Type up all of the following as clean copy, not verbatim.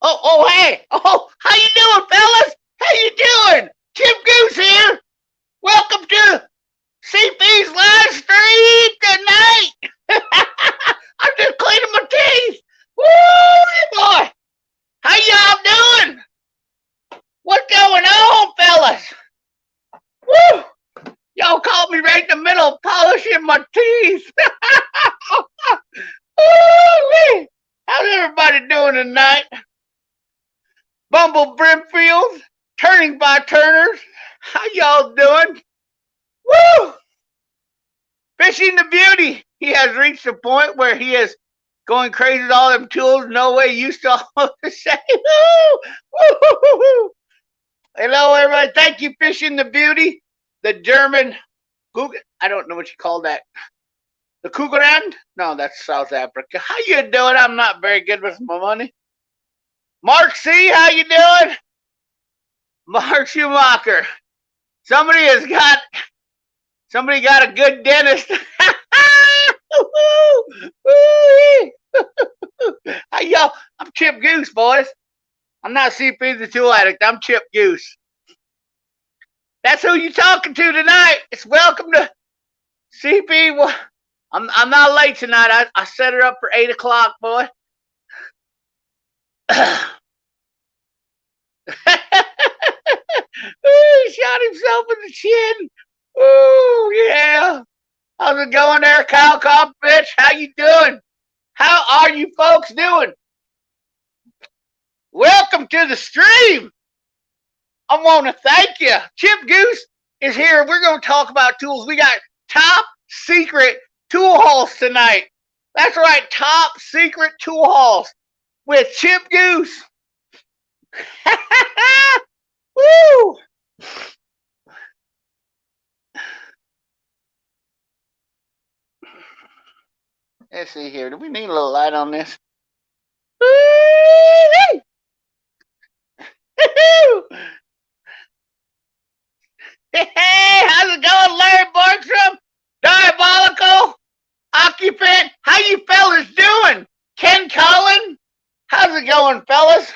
Hey! How you doing, fellas? How you doing? Chip Goose here. Welcome to CP's live stream tonight. I'm just cleaning my teeth. Woo, boy! How y'all doing? What's going on, fellas? Woo! Y'all caught me right in the middle of polishing my teeth. Woo-wee. How's everybody doing tonight? Bumble Brimfield, Turning by Turners, how y'all doing? Woo! Fishing the Beauty, he has reached a point where he is going crazy with all them tools. No way used to say, woo! Hello, everybody. Thank you, Fishing the Beauty, the German, I don't know what you call that. The Cougarand? No, that's South Africa. How you doing? I'm not very good with my money. Mark C, how you doing? Mark Schumacher. Somebody got a good dentist. How y'all? I'm Chip Goose, boys. I'm not CP the Tool Addict. I'm Chip Goose. That's who you talking to tonight. It's welcome to CP. I'm not late tonight. I set her up for 8 o'clock, boy. He shot himself in the chin. Ooh, yeah. How's it going there, Kyle Bitch? How you doing? How are you folks doing? Welcome to the stream. I want to thank you. Chip Goose is here. We're going to talk about tools. We got top secret tool hauls tonight. That's right, top secret tool hauls with Chip Goose. Woo! Let's see here. Do we need a little light on this? Hey, how's it going, Larry Bartram? Diabolical Occupant. How you fellas doing? Ken Cullen. How's it going, fellas?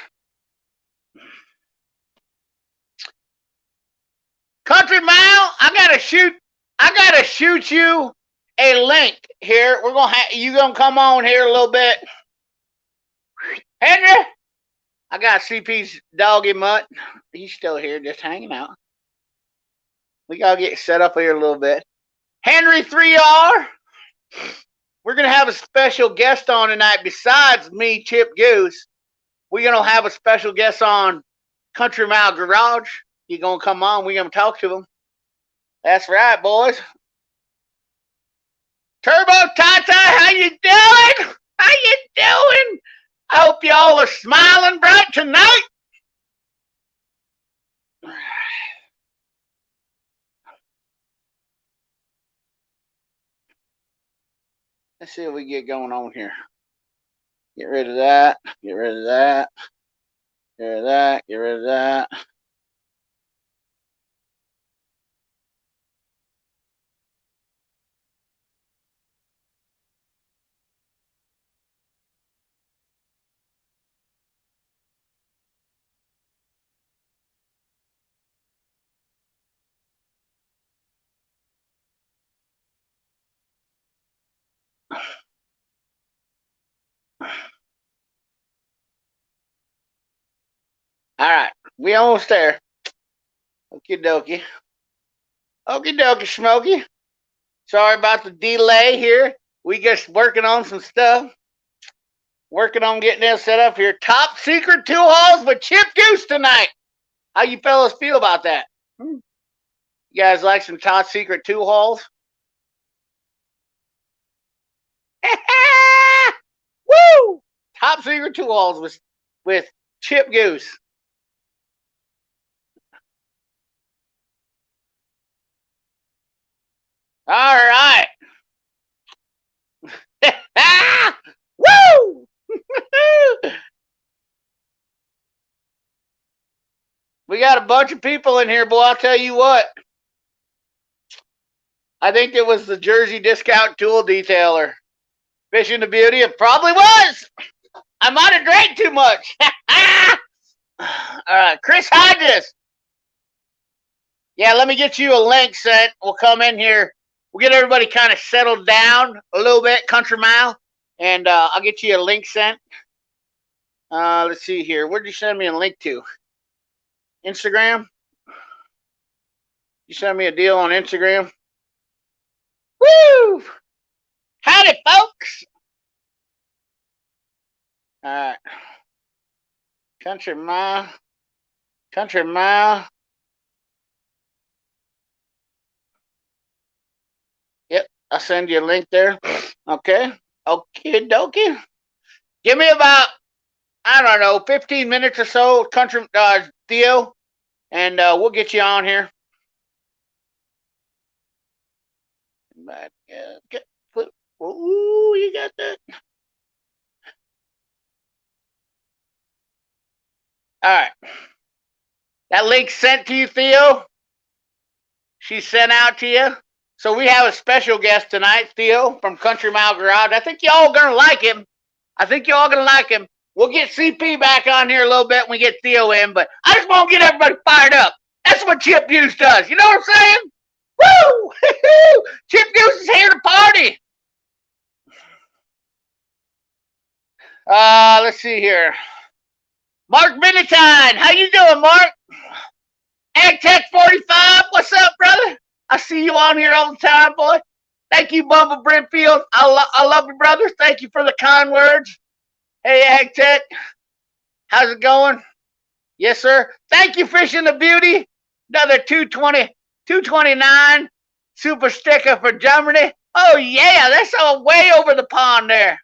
Country Mile, I gotta shoot you a link here. You gonna come on here a little bit. Henry, I got CP's doggy mutt. He's still here, just hanging out. We gotta get set up here a little bit. Henry 3R, we're gonna have a special guest on tonight besides me, Chip Goose. We're gonna have a special guest on Country Mile Garage. He's gonna come on. We're gonna talk to him. That's right, boys. Turbo Tata, how you doing? How you doing? I hope y'all are smiling bright tonight. Let's see what we get going on here. Get rid of that. Get rid of that. Get rid of that. Get rid of that. All right, we almost there. Okie dokie. Okie dokie, Smokey. Sorry about the delay here. We just working on some stuff. Working on getting this set up here. Top secret tool hauls with Chip Goose tonight. How you fellas feel about that? You guys like some top secret tool hauls? Woo! Top secret tool hauls with Chip Goose. All right. Woo! We got a bunch of people in here, boy. I'll tell you what. I think it was the Jersey Discount Tool Detailer. Fishing the Beauty. It probably was. I might have drank too much. All right, Chris Hodges. Yeah, let me get you a link sent. We'll come in here. We'll get everybody kind of settled down a little bit, Country Mile, and I'll get you a link sent. Let's see here. Where'd you send me a link to? Instagram? You sent me a deal on Instagram? Woo! Howdy, folks! All right. Country Mile. Country Mile. Yep, I'll send you a link there. Okay. Okie dokie. Give me about, I don't know, 15 minutes or so, Country Theo, and we'll get you on here. Ooh, you got that. All right. That link sent to you, Theo. She sent out to you. So we have a special guest tonight, Theo from Country Mile Garage. I think y'all gonna like him. We'll get CP back on here a little bit when we get Theo in, but I just want to get everybody fired up. That's what Chip Goose does. You know what I'm saying? Woo! Chip Goose is here to party. Let's see here. Mark Benatine, how you doing, Mark? Ag Tech 45, what's up, brother? I see you on here all the time, boy. Thank you, Bumble Brimfield. I love you, brother. Thank you for the kind words. Hey, Ag Tech, how's it going? Yes, sir. Thank you, Fishing the Beauty. Another 229 super sticker for Germany. Oh, yeah, that's all way over the pond there.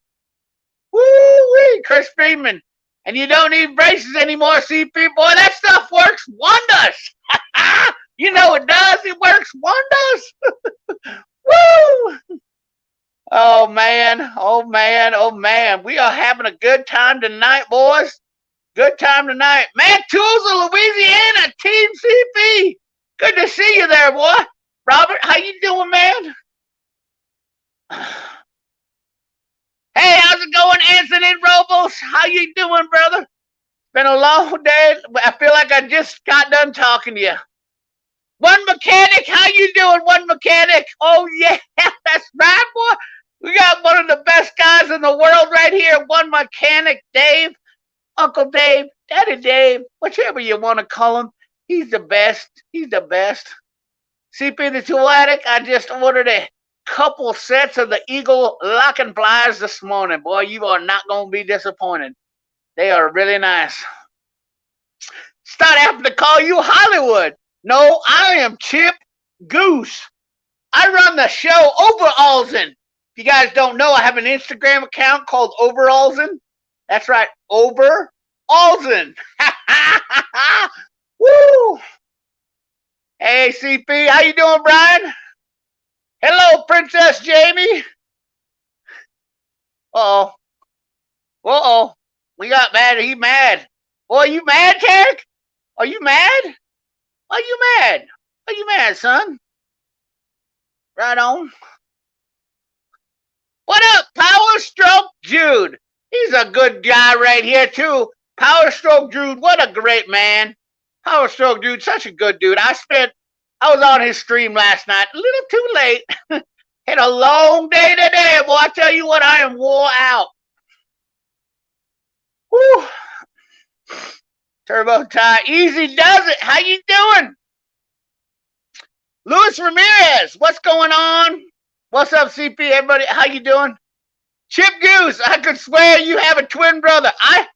Woo-wee, Chris Freeman. And you don't need braces anymore, CP. Boy, that stuff works wonders. You know it does. It works wonders. Woo! Oh, man. Oh, man. Oh, man. We are having a good time tonight, boys. Good time tonight. Man, Tools of Louisiana, Team CP. Good to see you there, boy. Robert, how you doing, man? Hey, how's it going, Anthony Robles? How you doing, brother? Been a long day. I feel like I just got done talking to you. One Mechanic, how you doing, One Mechanic? Oh, yeah, that's right, boy. We got one of the best guys in the world right here, One Mechanic, Dave. Uncle Dave, Daddy Dave, whichever you want to call him. He's the best. He's the best. CP the Tool Addict, I just ordered a couple sets of the Eagle locking pliers this morning. Boy, you are not going to be disappointed. They are really nice. Start having to call you Hollywood. No, I am Chip Goose. I run the show Overallsin. If you guys don't know, I have an Instagram account called Overallsin. That's right, Overallsin. Woo! Hey, CP, how you doing, Brian? Hello, Princess Jamie. Uh-oh. Uh-oh. We got mad. He mad. Boy, you mad, Tarek? Are you mad? Why you mad? Why you mad, son? Right on. What up, Power Stroke Jude? He's a good guy right here, too. Power Stroke Jude, what a great man. Power Stroke Jude, such a good dude. I was on his stream last night, a little too late. Had a long day today, boy. I tell you what, I am wore out. Whew. Turbo Tie, easy does it. How you doing? Luis Ramirez, what's going on? What's up, CP? Everybody, how you doing? Chip Goose, I could swear you have a twin brother. I'm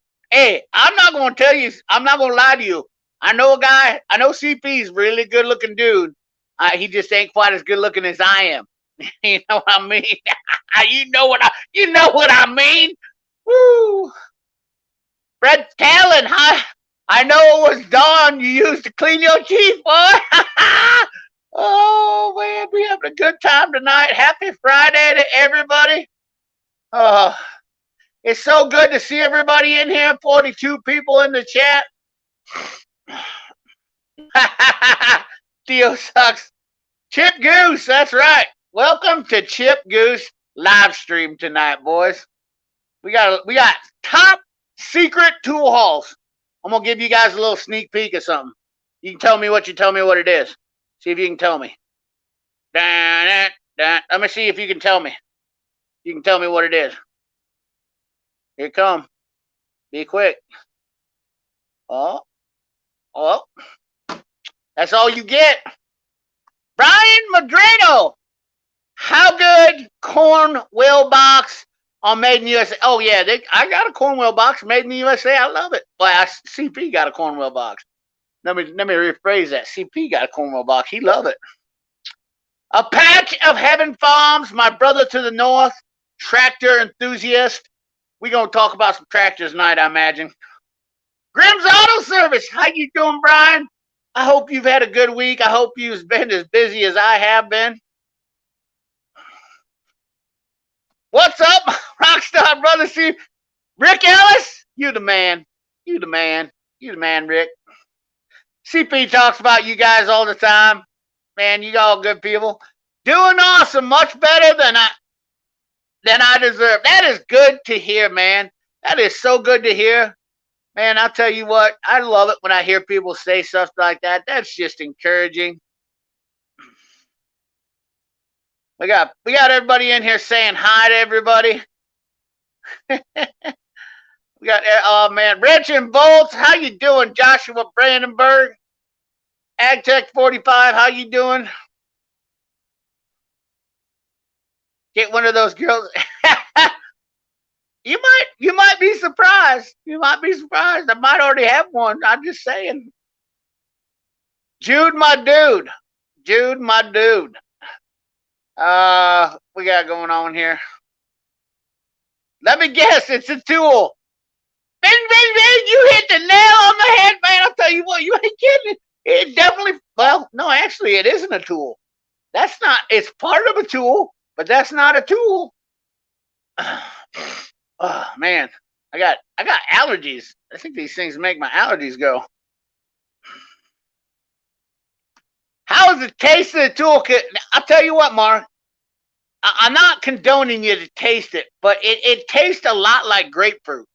not going to tell you. I'm not going to lie to you. I know a guy. I know CP's really good looking dude. He just ain't quite as good looking as I am. You know what I mean? You know what I mean? Woo! Fred Callan, I know it was Dawn you used to clean your teeth, boy. Oh man, we having a good time tonight. Happy Friday to everybody. It's so good to see everybody in here. 42 people in the chat. Theo sucks. Chip Goose, that's right. Welcome to Chip Goose live stream tonight, boys. We got top secret tool hauls. I'm going to give you guys a little sneak peek of something. You can tell me what it is. See if you can tell me. Let me see if you can tell me. You can tell me what it is. Here it comes. Be quick. Oh. That's all you get. Brian Madrano. How good corn wheel box on Made in USA? Oh, yeah. I got a corn wheel box made in the USA. I love it. Well, CP got a corn wheel box. Let me rephrase that. CP got a corn wheel box. He love it. A patch of Heaven Farms, my brother to the north, tractor enthusiast. We're going to talk about some tractors tonight, I imagine. Grimm's Auto Service. How you doing, Brian? I hope you've had a good week. I hope you've been as busy as I have been. What's up, Rockstar Brother Steve? Rick Ellis, you the man. You the man. You the man, Rick. CP talks about you guys all the time. Man, you all good people. Doing awesome. Much better than I deserve. That is good to hear, man. That is so good to hear. Man, I'll tell you what. I love it when I hear people say stuff like that. That's just encouraging. We got everybody in here saying hi to everybody. We got, oh man, Rich and Bolts, how you doing? Joshua Brandenburg, AgTech 45, how you doing? Get one of those girls. You might be surprised. You might be surprised. I might already have one. I'm just saying. Jude, my dude. Jude, my dude. We got going on here. Let me guess, it's a tool. Bing, bing, bing, you hit the nail on the head, man. I'll tell you what, you ain't kidding. It definitely, well, no, actually, it isn't a tool. That's not, it's part of a tool, but that's not a tool. Oh, man, I got allergies. I think these things make my allergies go. How is the taste of the toolkit? I'll tell you what, Mark. I'm not condoning you to taste it, but it tastes a lot like grapefruit.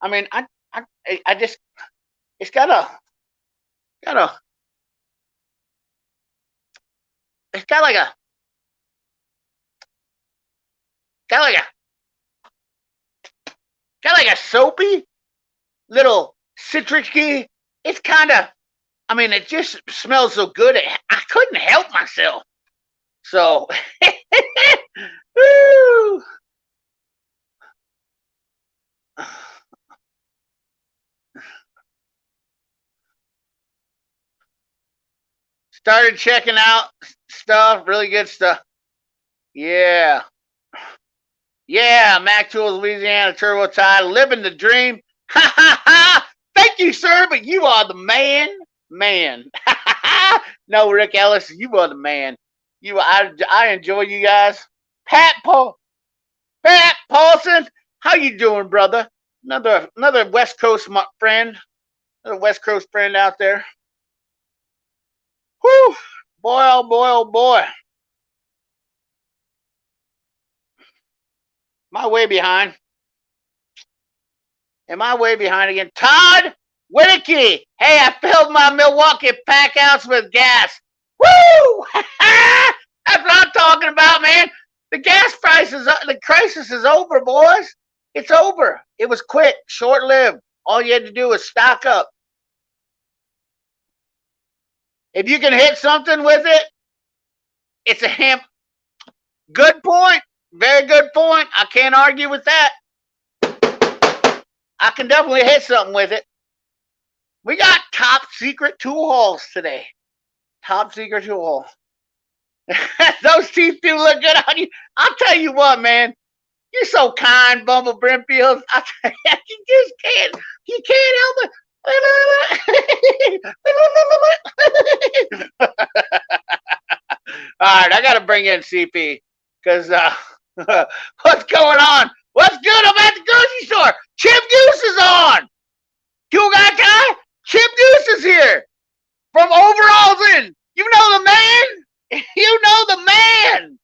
I mean, I just, it's got like a soapy little citricy. It's kind of, I mean, it just smells so good. I couldn't help myself. So, woo. Started checking out stuff, really good stuff. Yeah. Yeah, Mac Tools, Louisiana, Turbo Tide, living the dream. Ha ha ha! Thank you, sir, but you are the man. No, Rick Ellis, you are the man. I enjoy you guys. Pat Paulson, how you doing, brother? Another West Coast friend, another West Coast friend out there. Whew, boy, oh boy, oh boy. Am I way behind? Am I way behind again? Todd Whittaky. Hey, I filled my Milwaukee pack outs with gas. Woo! That's what I'm talking about, man. The gas prices, the crisis is over, boys. It's over. It was quick, short-lived. All you had to do was stock up. If you can hit something with it, it's a hemp. Good point. Very good point. I can't argue with that. I can definitely hit something with it. We got top secret tool hauls today. Top secret tool haul. Those teeth do look good on you. I'll tell you what, man. You're so kind, Bumble Brimfield. I tell you just can't. You can't help it. All right, I got to bring in CP because what's going on? What's good? I'm at the grocery store. Chip Goose is on. Tool guy. Chip Goose is here from Overalls In. You know the man. You know the man.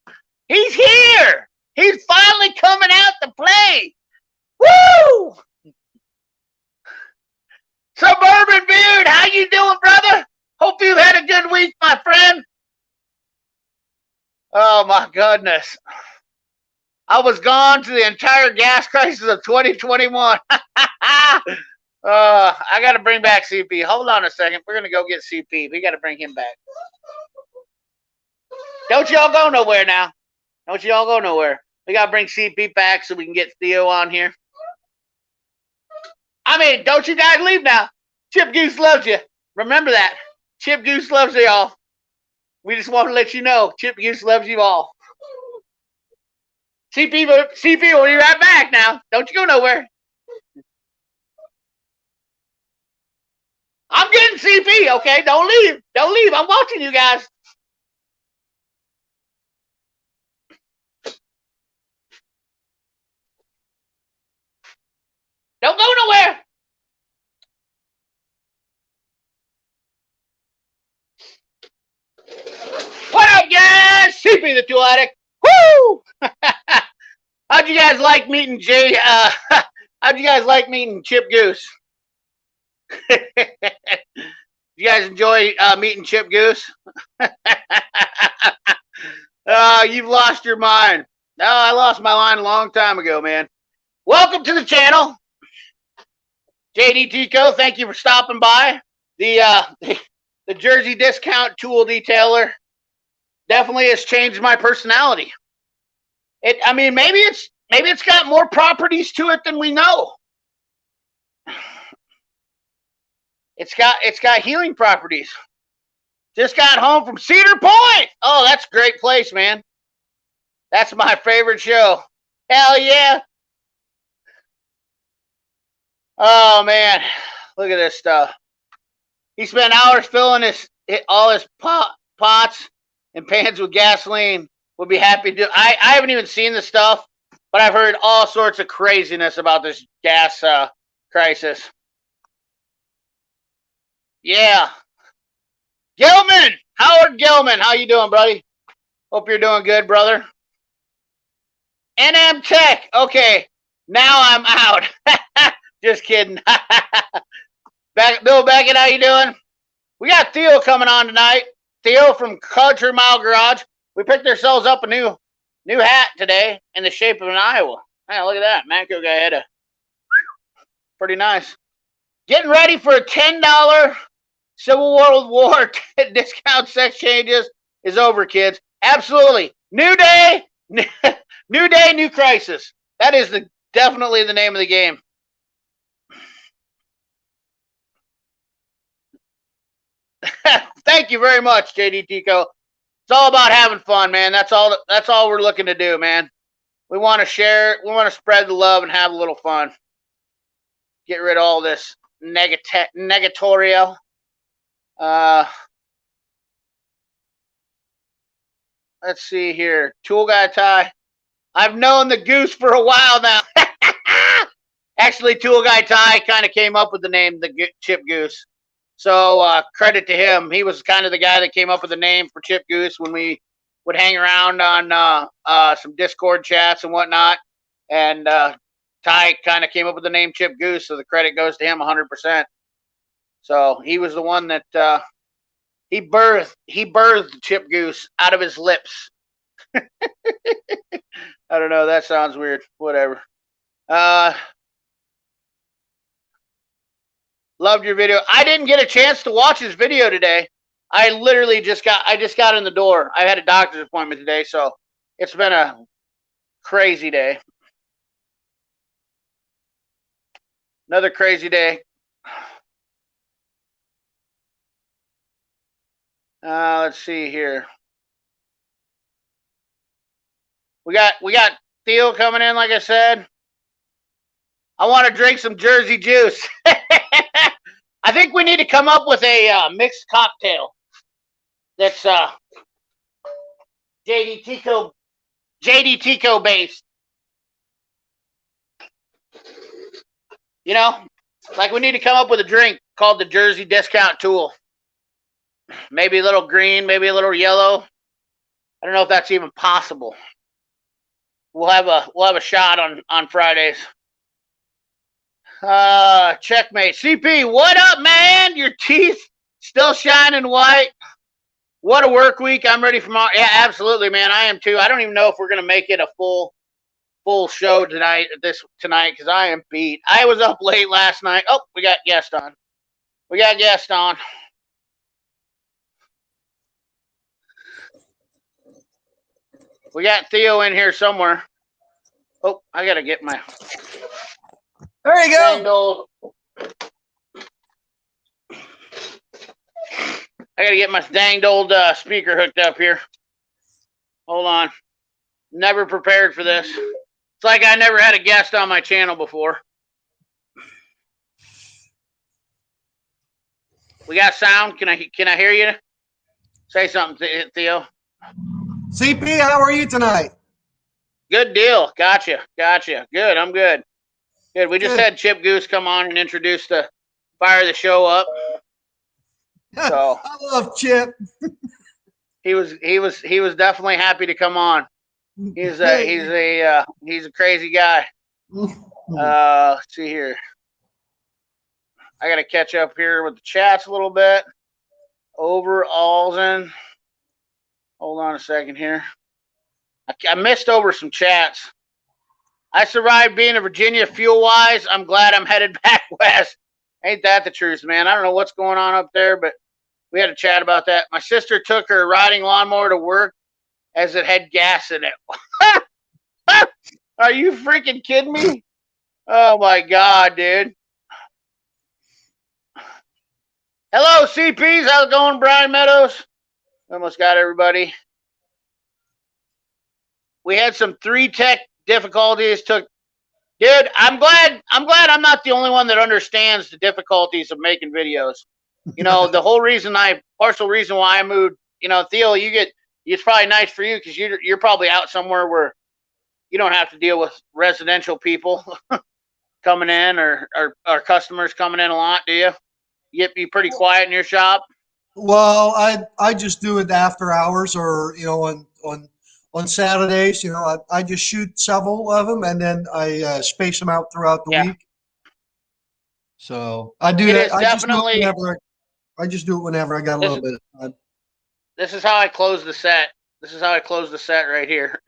He's here. He's finally coming out to play. Woo! good week, my friend? Oh, my goodness. I was gone to the entire gas crisis of 2021. I got to bring back CP. Hold on a second. We're going to go get CP. We got to bring him back. Don't y'all go nowhere now. Don't y'all go nowhere. We got to bring CP back so we can get Theo on here. I mean, don't you guys leave now. Chip Goose loves you. Remember that. Chip Goose loves y'all. We just want to let you know, Chip Goose loves you all. CP will be right back now. Don't you go nowhere. I'm getting CP, okay? Don't leave. Don't leave. I'm watching you guys. Don't go nowhere. What up, guys? CP the Tool Addict. Woo! How'd you guys like meeting how'd you guys like meeting Chip Goose? You guys enjoy meeting Chip Goose? You've lost your mind. No, I lost my mind a long time ago, man. Welcome to the channel. JD Tico, thank you for stopping by. The Jersey Discount Tool Detailer definitely has changed my personality. I mean, maybe it's got more properties to it than we know. It's got healing properties. Just got home from Cedar Point. Oh, that's a great place, man. That's my favorite show. Hell yeah. Oh man, look at this stuff. He spent hours filling all his pots and pans with gasoline. Would be happy to. I haven't even seen the stuff, but I've heard all sorts of craziness about this gas crisis. Yeah. Gilman! Howard Gilman, how you doing, buddy? Hope you're doing good, brother. NM Tech. Okay, now I'm out. Just kidding. Bill Beckett, how you doing? We got Theo coming on tonight. Theo from Country Mile Garage. We picked ourselves up a new hat today in the shape of an Iowa. Hey, look at that. Matco guy had a pretty nice. Getting ready for a $10 Civil World War discount sex changes is over, kids. Absolutely. New day, new day, new crisis. That is definitely the name of the game. Thank you very much, JD Tico. It's all about having fun, man. That's all we're looking to do, man. We want to share, we want to spread the love and have a little fun. Get rid of all this negatorio. Let's see here. Tool Guy Ty. I've known the Goose for a while now. Actually, Tool Guy Ty kind of came up with the name the Chip Goose. So credit to him. He was kind of the guy that came up with the name for Chip Goose when we would hang around on some Discord chats and whatnot. And Ty kind of came up with the name Chip Goose, so the credit goes to him 100%. So he was the one that he birthed Chip Goose out of his lips. I don't know. That sounds weird. Whatever. Loved your video. I didn't get a chance to watch his video today. I literally just got in the door. I had a doctor's appointment today, so it's been a crazy day. Another crazy day. Let's see here. We got Theo coming in, like I said. I want to drink some Jersey juice. I think we need to come up with a mixed cocktail that's JD Tico based. You know, like we need to come up with a drink called the Jersey Discount Tool. Maybe a little green, maybe a little yellow. I don't know if that's even possible. We'll have a shot on Fridays. Checkmate. CP, what up, man? Your teeth still shining white. What a work week. I'm ready for more. Yeah, absolutely, man. I am too. I don't even know if we're going to make it a full show tonight because I am beat. I was up late last night. Oh, we got guest on. We got guest on. We got Theo in here somewhere. Oh, I got to get my... There you go. I got to get my danged old speaker hooked up here. Hold on. Never prepared for this. It's like I never had a guest on my channel before. We got sound. Can I hear you? Say something, Theo. CP, how are you tonight? Good deal. Gotcha. Good. I'm good. Good. We just had Chip Goose come on and introduce fire the show up. So I love Chip. he was definitely happy to come on. He's a crazy guy. Let's see here. I got to catch up here with the chats a little bit. Overalls in. Hold on a second here. I missed over some chats. I survived being in Virginia fuel-wise. I'm glad I'm headed back west. Ain't that the truth, man? I don't know what's going on up there, but we had a chat about that. My sister took her riding lawnmower to work as it had gas in it. Are you freaking kidding me? Oh, my God, dude. Hello, CPs. How's it going, Brian Meadows? Almost got everybody. We had some 3 tech difficulties. Dude, I'm glad I'm not the only one that understands the difficulties of making videos. You know, the partial reason why I moved, you know, Theo, it's probably nice for you because you're probably out somewhere where you don't have to deal with residential people coming in or customers coming in a lot, do you? You be pretty quiet in your shop? Well, I just do it after hours or, you know, on Saturdays. You know, I just shoot several of them and then I space them out throughout the week. So I do that. I just do it whenever I got a little bit of time. This is how I close the set. Right here.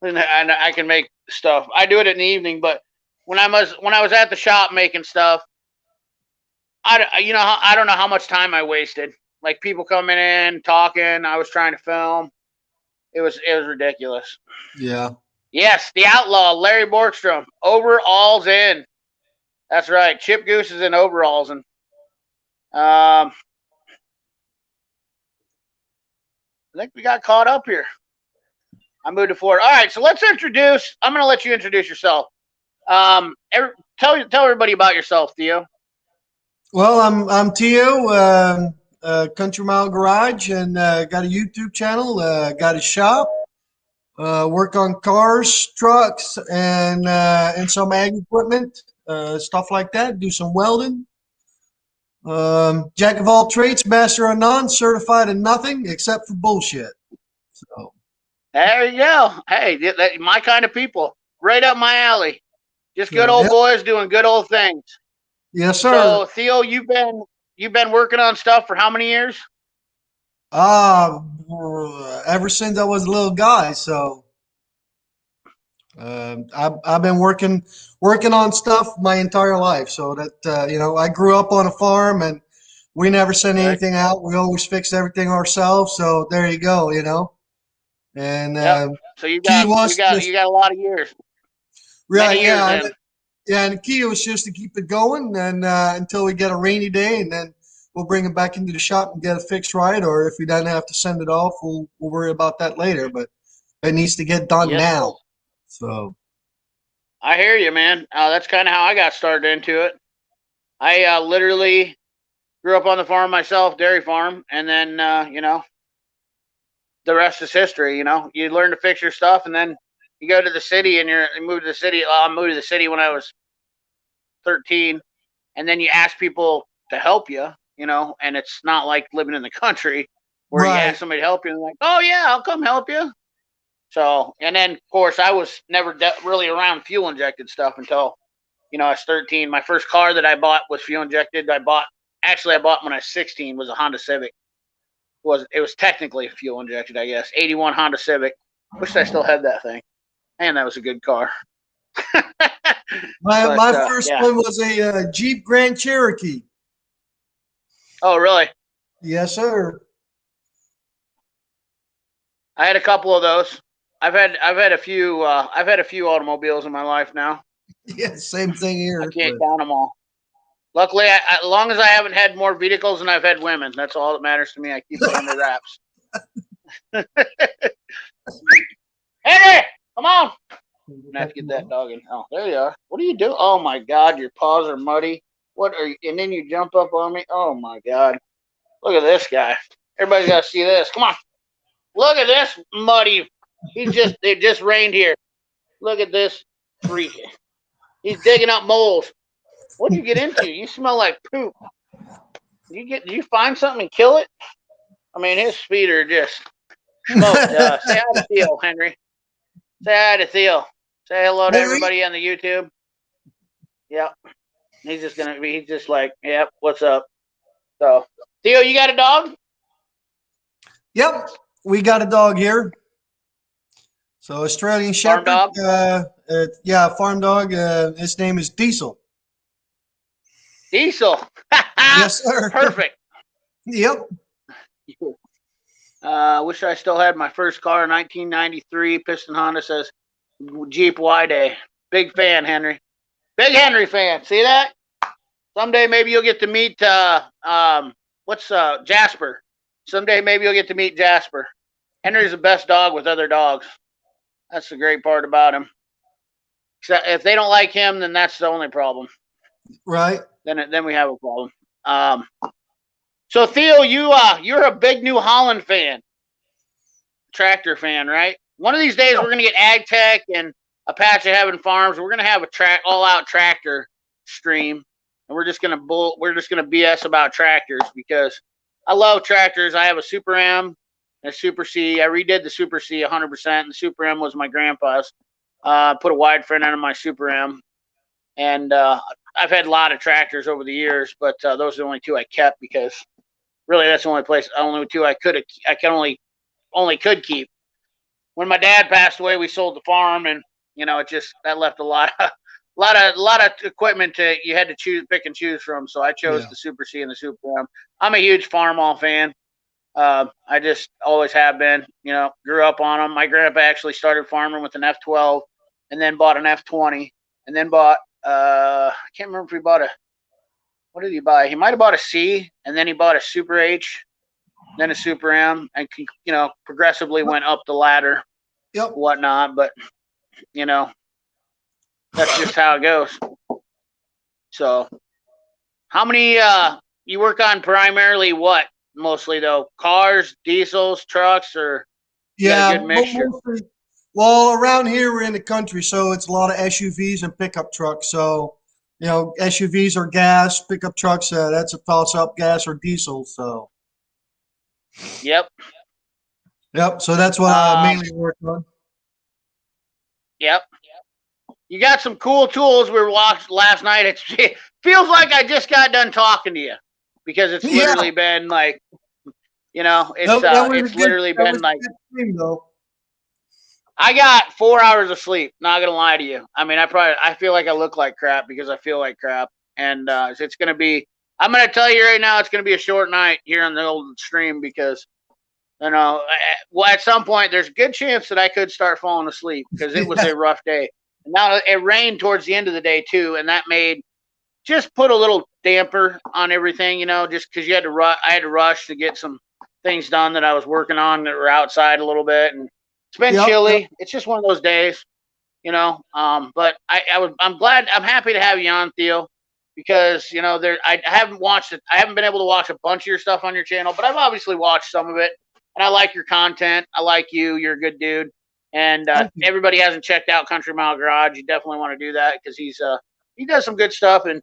And I can make stuff. I do it in the evening, but when I was at the shop making stuff, I don't know how much time I wasted. Like people coming in, talking, I was trying to film. It was ridiculous. Yeah. Yes, the outlaw, Larry Borgstrom. Overalls in. That's right. Chip Goose is in overalls. And I think we got caught up here. I moved to Florida. All right, so let's introduce. I'm going to let you introduce yourself. Tell everybody about yourself, Theo. Well, I'm Theo, Country Mile Garage, and got a YouTube channel. Got a shop. Work on cars, trucks, and some ag equipment, stuff like that. Do some welding. Jack of all trades, master of none, certified in nothing except for bullshit. So there you go. Hey, my kind of people, right up my alley. Just good old boys doing good old things. Yes, sir. So Theo, you've been working on stuff for how many years? Ever since I was a little guy. So I've been working on stuff my entire life. So that you know, I grew up on a farm and we never sent anything out. We always fixed everything ourselves. So there you go. You know, and so you got a lot of years. Right? Yeah. Yeah, and the key was just to keep it going, and until we get a rainy day, and then we'll bring it back into the shop and get it fixed right. Or if we don't have to send it off, we'll worry about that later. But it needs to get done now. So I hear you, man. That's kind of how I got started into it. I literally grew up on the farm myself, dairy farm, and then you know, the rest is history. You know, you learn to fix your stuff, and then you go to the city and you move to the city. I moved to the city when I was 13, and then you ask people to help you, you know, and it's not like living in the country where you ask somebody to help you and they're like, oh yeah, I'll come help you. So, and then of course I was never really around fuel injected stuff until, you know, I was 13. My first car that I bought was fuel injected. I bought when I was 16 was a Honda Civic. it was technically fuel injected, I guess. 81 Honda Civic. Wish I still had that thing. Man, that was a good car. My first yeah. one was a Jeep Grand Cherokee. Oh, really? Yes, sir. I had a couple of those. I've had a few automobiles in my life now. Yeah, same thing I here. can't count them all. Luckily, as long as I haven't had more vehicles than I've had women, that's all that matters to me. I keep it under wraps. Henry, come on! I have to get that dog in. Oh, there you are. What are you doing? Oh my God, your paws are muddy. What are you? And then you jump up on me. Oh my God, look at this guy. Everybody's got to see this. Come on, look at this muddy. It just rained here. Look at this freak. He's digging up moles. What do you get into? You smell like poop. Did you find something and kill it? I mean, his feet are just smoked. Say hi to Theo, Henry. Say hi to Theo. Say hello to everybody on the YouTube. Yep. He's just like, yep, what's up? So, Theo, you got a dog? Yep, we got a dog here. So Australian Shepherd. Farm dog? Yeah, farm dog. His name is Diesel. Diesel. Yes, sir. Perfect. Yep. Wish I still had my first car, 1993 Piston Honda. Says Jeep Y Day. Big fan, Henry. Big Henry fan. See that? Someday maybe you'll get to meet Jasper. Someday maybe you'll get to meet Jasper. Henry's the best dog with other dogs. That's the great part about him. Except if they don't like him, then that's the only problem. Right. Then we have a problem. So Theo, you're a big New Holland fan, tractor fan, right? One of these days we're gonna get Ag Tech and Apache Heaven Farms. We're gonna have a all-out tractor stream, and we're just gonna BS about tractors because I love tractors. I have a Super M and a Super C. I redid the Super C 100%, and the Super M was my grandpa's. Put a wide front end on my Super M, and I've had a lot of tractors over the years, but those are the only two I kept because really that's the only two I could keep. When my dad passed away, we sold the farm, and that left a lot of equipment you had to pick and choose from. So I chose the Super C and the Super M. I'm a huge Farmall fan. I just always have been. Grew up on them. My grandpa actually started farming with an F12, and then bought an F20, and then bought I can't remember if he bought what did he buy? He might have bought a C, and then he bought a Super H, then a Super M, and progressively went up the ladder, whatnot. But that's just how it goes. So, how many you work on primarily? What mostly though? Cars, diesels, trucks, or a good mixture? Mostly, well, around here we're in the country, so it's a lot of SUVs and pickup trucks. So, SUVs are gas, pickup trucks that's a toss-up, gas or diesel. So. Yep. So that's what I mainly work on. Yep. You got some cool tools we were watching last night. It feels like I just got done talking to you because it's literally been like, it's literally been like. Stream, though. I got 4 hours of sleep. Not gonna lie to you. I mean, I feel like I look like crap because I feel like crap, and it's gonna be. I'm gonna tell you right now, it's gonna be a short night here on the old stream because, at some point there's a good chance that I could start falling asleep because it was a rough day. And now it rained towards the end of the day too, and that just put a little damper on everything, just because I had to rush to get some things done that I was working on that were outside a little bit, and it's been chilly. Yep. It's just one of those days, but I'm glad, I'm happy to have you on, Theo, because I haven't been able to watch a bunch of your stuff on your channel, but I've obviously watched some of it, and I like your content. I like you. You're a good dude. And everybody hasn't checked out Country Mile Garage. You definitely want to do that because he does some good stuff and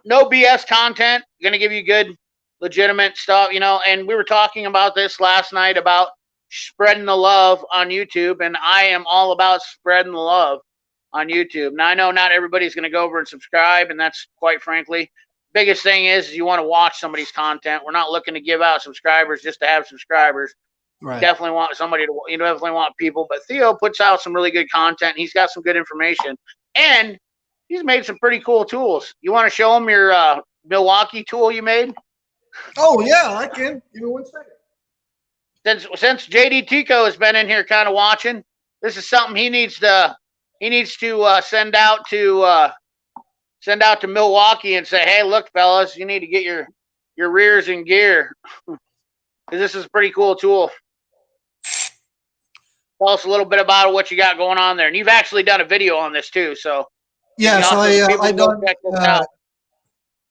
no BS content. Going to give you good, legitimate stuff, And we were talking about this last night about spreading the love on YouTube, and I am all about spreading the love on YouTube. Now I know not everybody's going to go over and subscribe, and that's quite frankly biggest thing is you want to watch somebody's content. We're not looking to give out subscribers just to have subscribers. Right. Definitely want somebody to, you definitely want people. But Theo puts out some really good content. He's got some good information, and he's made some pretty cool tools. You want to show him your Milwaukee tool you made? Oh yeah, I can. Give me 1 second. Since JD Tico has been in here, kind of watching, this is something he needs to send out to Milwaukee and say, hey, look, fellas, you need to get your rears in gear, because this is a pretty cool tool. Tell us a little bit about what you got going on there, and you've actually done a video on this too. So yeah, so I done.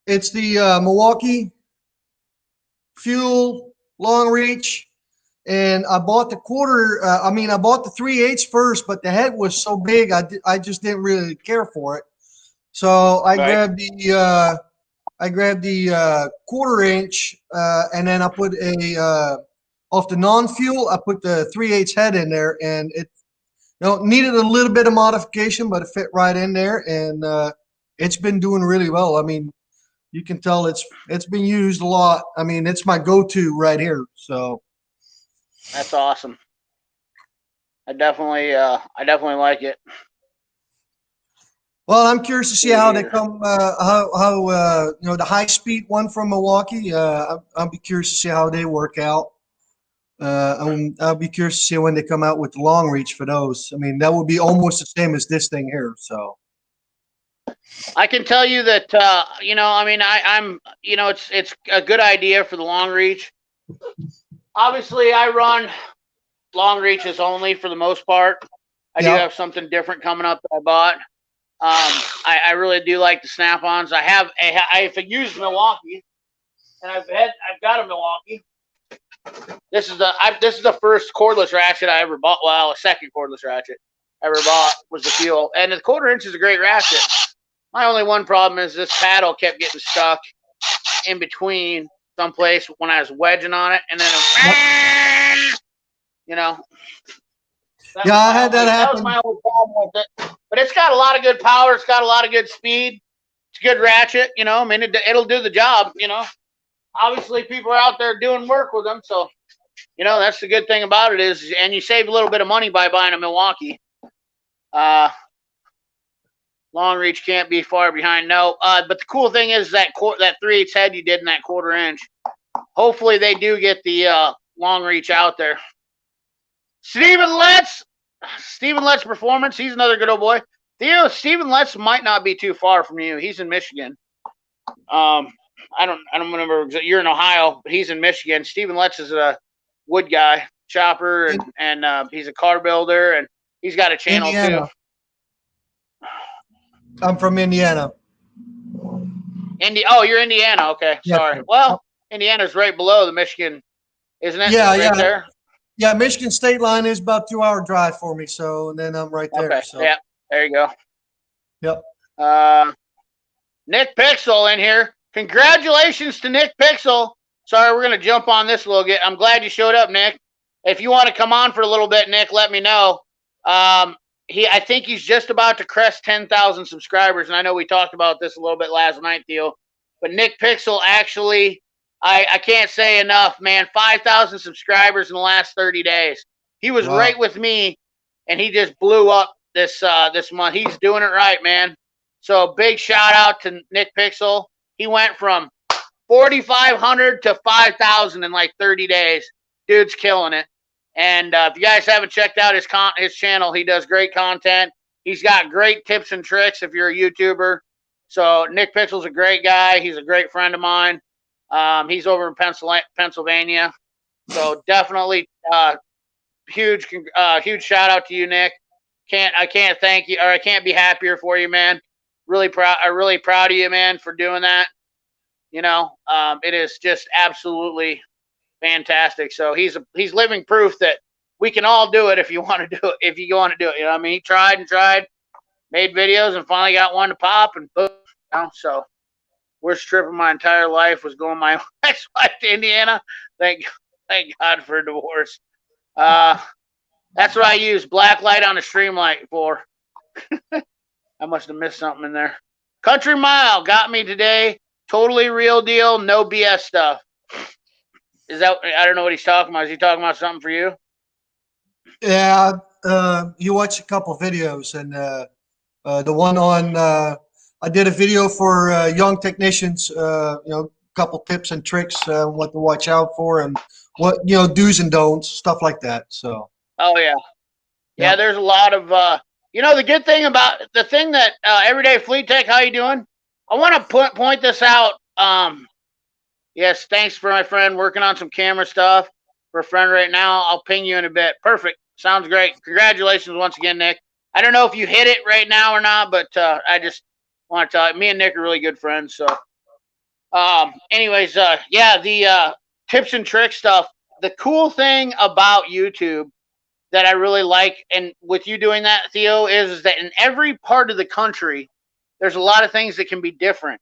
It's the Milwaukee Fuel Long Reach, and I bought the quarter. I bought the 3/8 first, but the head was so big, I just didn't really care for it. So I grabbed the 1/4 inch, and then I put off the non-fuel, I put the 3/8 head in there, and it needed a little bit of modification, but it fit right in there, and it's been doing really well. I mean, you can tell it's been used a lot. I mean, it's my go-to right here. So that's awesome. I definitely like it. Well, I'm curious to see how they come. The high-speed one from Milwaukee. I'll be curious to see how they work out. I'll be curious to see when they come out with the long reach for those. I mean, that would be almost the same as this thing here. So I can tell you that it's a good idea for the long reach. Obviously, I run long reaches only for the most part. I do have something different coming up that I bought. I really do like the Snap-ons. I've used Milwaukee, and I've got a Milwaukee. This is the first cordless ratchet I ever bought. Well, a second cordless ratchet I ever bought was the Fuel, and the 1/4 inch is a great ratchet. My only one problem is this paddle kept getting stuck in between someplace when I was wedging on it, and then I had that happen. That was my only problem with it. But it's got a lot of good power. It's got a lot of good speed. It's a good ratchet. It'll do the job. Obviously people are out there doing work with them, so that's the good thing about it is, and you save a little bit of money by buying a Milwaukee. Long reach can't be far behind. No, but the cool thing is that 3/8 head you did in that 1/4 inch. Hopefully they do get the long reach out there. Stephen Letts Performance. He's another good old boy. Theo, Stephen Letts might not be too far from you. He's in Michigan. I don't remember. You're in Ohio, but he's in Michigan. Stephen Letts is a wood guy, chopper, and he's a car builder, and he's got a channel Indiana. too. I'm from Indiana. Oh, you're Indiana. Okay, Yes, sorry. sir. Well, Indiana's right below the Michigan, isn't it? Yeah, right there. Yeah, Michigan state line is about 2-hour drive for me, so and then I'm right there. Okay. So. Yeah, there you go. Yep. Nick Pixel in here. Congratulations to Nick Pixel. Sorry, we're gonna jump on this a little bit. I'm glad you showed up, Nick. If you want to come on for a little bit, Nick, let me know. I think he's just about to crest 10,000 subscribers, and I know we talked about this a little bit last night, Theo. But Nick Pixel actually, I can't say enough, man. 5,000 subscribers in the last 30 days. He was right with me, and he just blew up this month. He's doing it right, man. So big shout out to Nick Pixel. He went from 4,500 to 5,000 in like 30 days. Dude's killing it. And if you guys haven't checked out his channel, he does great content. He's got great tips and tricks if you're a YouTuber. So Nick Pixel's a great guy. He's a great friend of mine. He's over in Pennsylvania. So definitely huge shout out to you, Nick. I can't thank you, or I can't be happier for you, man. Really proud of you, man, for doing that. It is just absolutely fantastic. So he's living proof that we can all do it if you want to do it. If you want to do it, I mean, he tried and tried, made videos, and finally got one to pop, and boom. So worst trip of my entire life was going my ex-wife to Indiana. Thank God for a divorce. That's what I use black light on a stream light for. I must have missed something in there. Country Mile got me today. Totally real deal, no BS stuff. Is that? I don't know what he's talking about. Is he talking about something for you? Yeah, you watch a couple videos, and the one on I did a video for young technicians. A couple tips and tricks, what to watch out for, and what do's and don'ts, stuff like that. So Oh yeah, yeah, yeah. There's a lot of the good thing about the thing that Everyday Fleet Tech. How you doing? I want to point this out. Yes, thanks for my friend working on some camera stuff for a friend right now. I'll ping you in a bit. Perfect. Sounds great. Congratulations once again, Nick. I don't know if you hit it right now or not, but I just want to tell you, me and Nick are really good friends. So, anyways, yeah, the tips and tricks stuff. The cool thing about YouTube that I really like, and with you doing that, Theo, is that in every part of the country, there's a lot of things that can be different.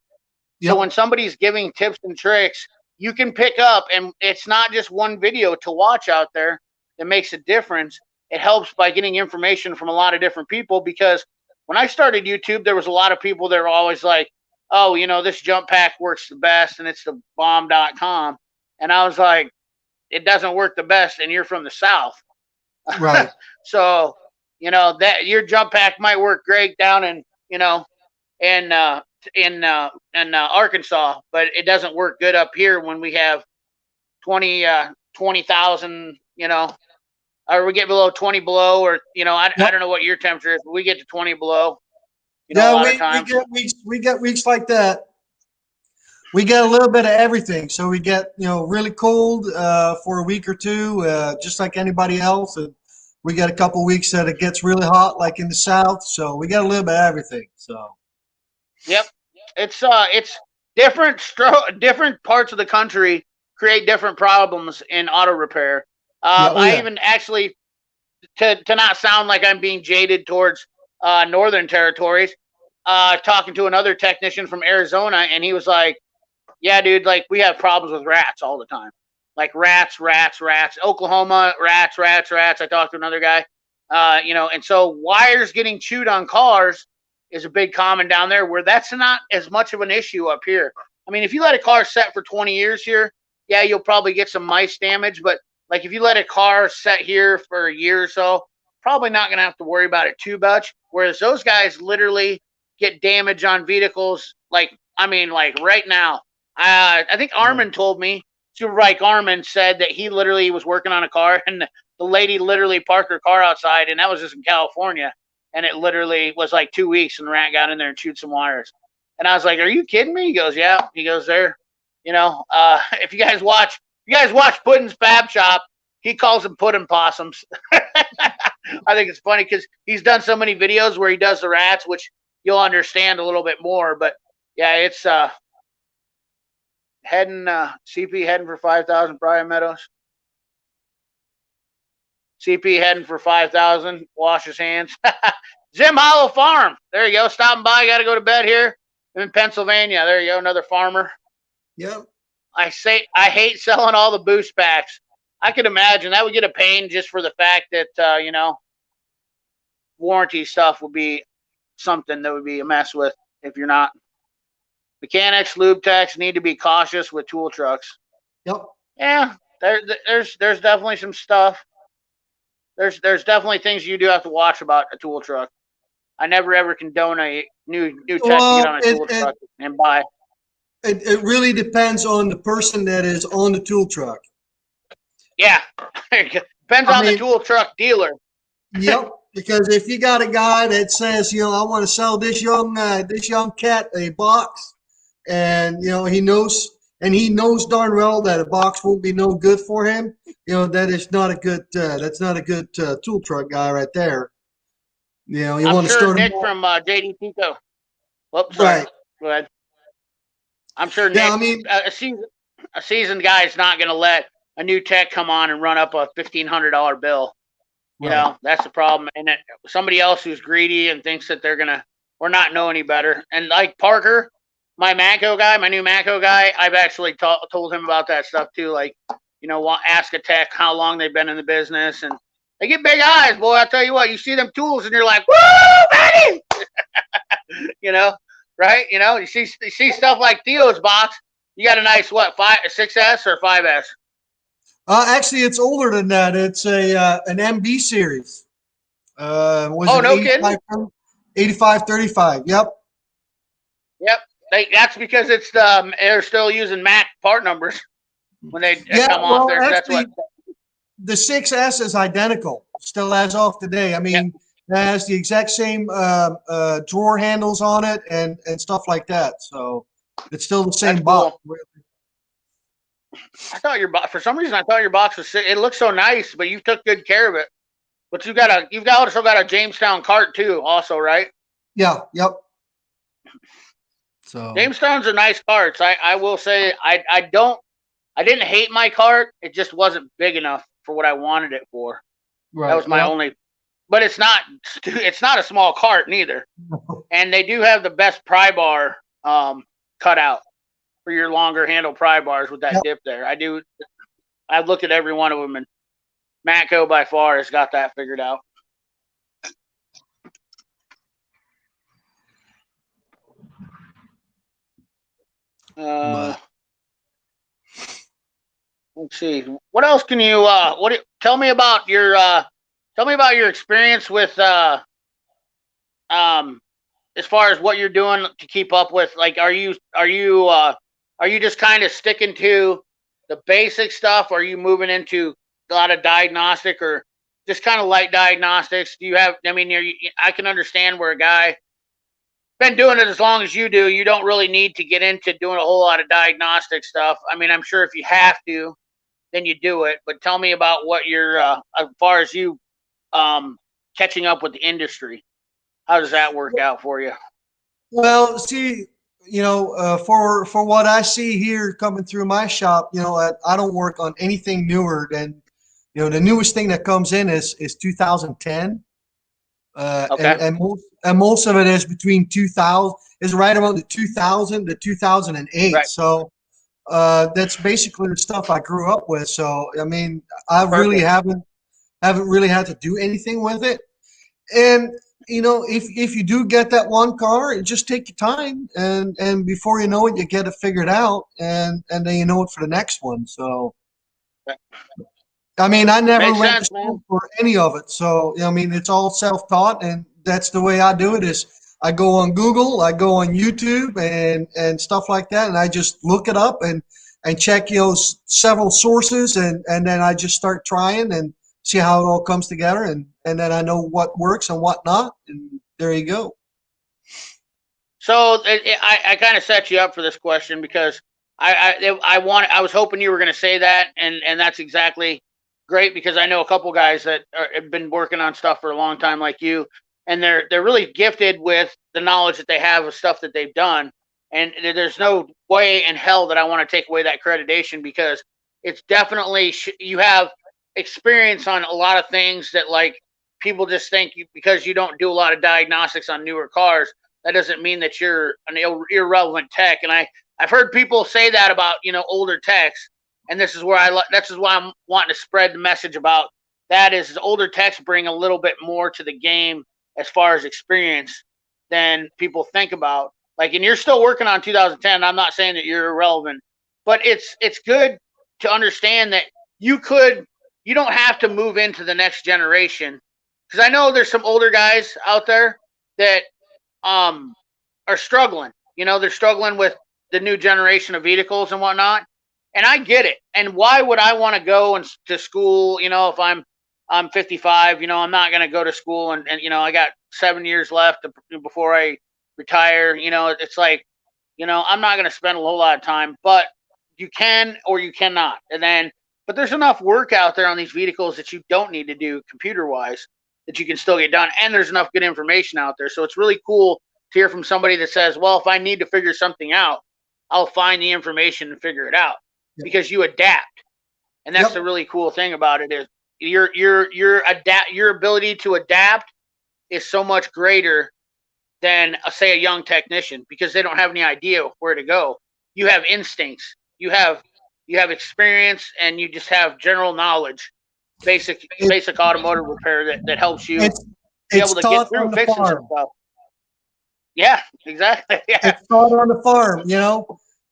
So yep, when somebody's giving tips and tricks, you can pick up, and it's not just one video to watch out there that makes a difference. It helps by getting information from a lot of different people, because when I started YouTube, there was a lot of people that were always like, oh, this jump pack works the best and it's the bomb.com. And I was like, it doesn't work the best, and you're from the South. right, So, that your jump pack might work great down in Arkansas, but it doesn't work good up here when we have 20,000, or we get below 20 below, or I yep. don't know what your temperature is, but we get to 20 below, a Yeah, lot of we times. get weeks. We get weeks like that. We get a little bit of everything. So we get really cold for a week or two, just like anybody else, and we get a couple weeks that it gets really hot, like in the South. So we get a little bit of everything. So Yep, it's different parts of the country create different problems in auto repair. yeah, oh I yeah, even actually, to not sound like I'm being jaded towards northern territories, talking to another technician from Arizona, and he was like, yeah, dude, like we have problems with rats all the time. Like rats, rats, rats. Oklahoma, rats, rats, rats. I talked to another guy, and so wires getting chewed on cars is a big common down there, where that's not as much of an issue up here. I mean, if you let a car set for 20 years here, yeah, you'll probably get some mice damage, but like if you let a car set here for a year or so, probably not going to have to worry about it too much. Whereas those guys literally get damage on vehicles, like, I mean, like right now. I think yeah. Armin told me, Superbike Armin said that he literally was working on a car, and the lady literally parked her car outside, and that was just in California. And it literally was like 2 weeks, and the rat got in there and chewed some wires. And I was like, "Are you kidding me?" He goes, "Yeah." He goes, "There, if you guys watch Puddin's Fab Shop, he calls them puddin possums." I think it's funny because he's done so many videos where he does the rats, which you'll understand a little bit more. But yeah, it's heading CP heading for 5,000 Brian Meadows. CP heading for 5,000. Wash his hands. Zim Hollow Farm. There you go. Stopping by. Got to go to bed here. I'm in Pennsylvania. There you go. Another farmer. Yep. I hate selling all the boost packs. I could imagine that would get a pain just for the fact that warranty stuff would be something that would be a mess with if you're not. Mechanics, lube techs need to be cautious with tool trucks. Yep. Yeah, there's definitely some stuff. There's definitely things you do have to watch about a tool truck. I never ever condone a new tech to get Well, on a tool truck and buy. it really depends on the person that is on the tool truck. Yeah, depends I on the mean, tool truck dealer. yep. Because if you got a guy that says, I want to sell this young cat a box, and he knows darn well that a box won't be no good for him, that is not a good that's not a good tool truck guy right there. You I'm want to sure start him Nick off, from JD Pico. Whoops, sorry. right? Go ahead. I'm sure Yeah, Nick, I mean, a seasoned guy is not going to let a new tech come on and run up a $1,500 bill. right. That's the problem. And somebody else who's greedy and thinks that they're going to or not know any better. And like Parker, my Matco guy, my new Matco guy, I've actually told him about that stuff too. Like, ask a tech how long they've been in the business. And they get big eyes, boy. I'll tell you what, you see them tools and you're like, woo, baby! right? You see stuff like Theo's box. You got a nice what, 6S or 5S? Actually, it's older than that. It's an MB series. Was Oh, it no kidding. 8535? Yep. Yep. That's because they're still using Mac part numbers when they Yeah. come off Well, there. That's what. actually, the 6S is identical still as of today. I Yep. mean, it has the exact same drawer handles on it and stuff like that. So it's still the same That's box. cool. I thought for some reason I thought your box was sick. It looks so nice, but you took good care of it. But you've also got a Jamestown cart too, also, right? Yeah. Yep. So Jamestown's are nice carts. I will say I didn't hate my cart. It just wasn't big enough for what I wanted it for. That right. was my only. But it's not a small cart neither. And they do have the best pry bar cut out for your longer handle pry bars with that Yep. dip there. I've looked at every one of them, and Matco by far has got that figured out. Let's see. What else can you tell me about your experience with as far as what you're doing to keep up with, like, are you just kind of sticking to the basic stuff? Or are you moving into a lot of diagnostic or just kind of light diagnostics? Do you have, I mean, I can understand where a guy been doing it as long as you do, you don't really need to get into doing a whole lot of diagnostic stuff. I mean, I'm sure if you have to, then you do it. But tell me about what you're, as far as you catching up with the industry. How does that work out for you? Well, see, for what I see here coming through my shop, I don't work on anything newer than, the newest thing that comes in is 2010, Okay. and most of it is between 2000 is right around the 2000 to 2008. Right. So that's basically the stuff I grew up with. So I mean, I really Perfect. haven't really had to do anything with it. And if you do get that one car, just take your time, and before you know it, you get it figured out, and then you know it for the next one. So, I mean, I never Makes went to sense, man. school for any of it. So, I mean, it's all self-taught, and that's the way I do it. Is I go on Google, I go on YouTube, and stuff like that, and I just look it up and check several sources, and then I just start trying and see how it all comes together, and then I know what works and what not, and there you go. So I kind of set you up for this question because I was hoping you were going to say that, and that's exactly great because I know a couple guys that have been working on stuff for a long time like you, and they're really gifted with the knowledge that they have of stuff that they've done, and there's no way in hell that I want to take away that accreditation because it's definitely you have experience on a lot of things that, like, people just think because you don't do a lot of diagnostics on newer cars, that doesn't mean that you're an irrelevant tech. And I've heard people say that about older techs, and this is why I'm wanting to spread the message about that is older techs bring a little bit more to the game as far as experience than people think about. Like, and you're still working on 2010. I'm not saying that you're irrelevant, but it's good to understand that you don't have to move into the next generation, because I know there's some older guys out there that are struggling. They're struggling with the new generation of vehicles and whatnot. And I get it. And why would I want to go to school? If I'm 55, I'm not going to go to school and I got 7 years left before I retire. It's like, I'm not going to spend a whole lot of time, but you can or you cannot. But there's enough work out there on these vehicles that you don't need to do computer wise that you can still get done. And there's enough good information out there. So it's really cool to hear from somebody that says, well, if I need to figure something out, I'll find the information and figure it out, because you adapt. And that's the really cool thing about it is your ability to adapt is so much greater than say a young technician, because they don't have any idea where to go. You have instincts, you have experience, and you just have general knowledge, basic automotive repair that helps you be able to get through fixing some stuff. Yeah, exactly. Yeah. It started on the farm, Yep.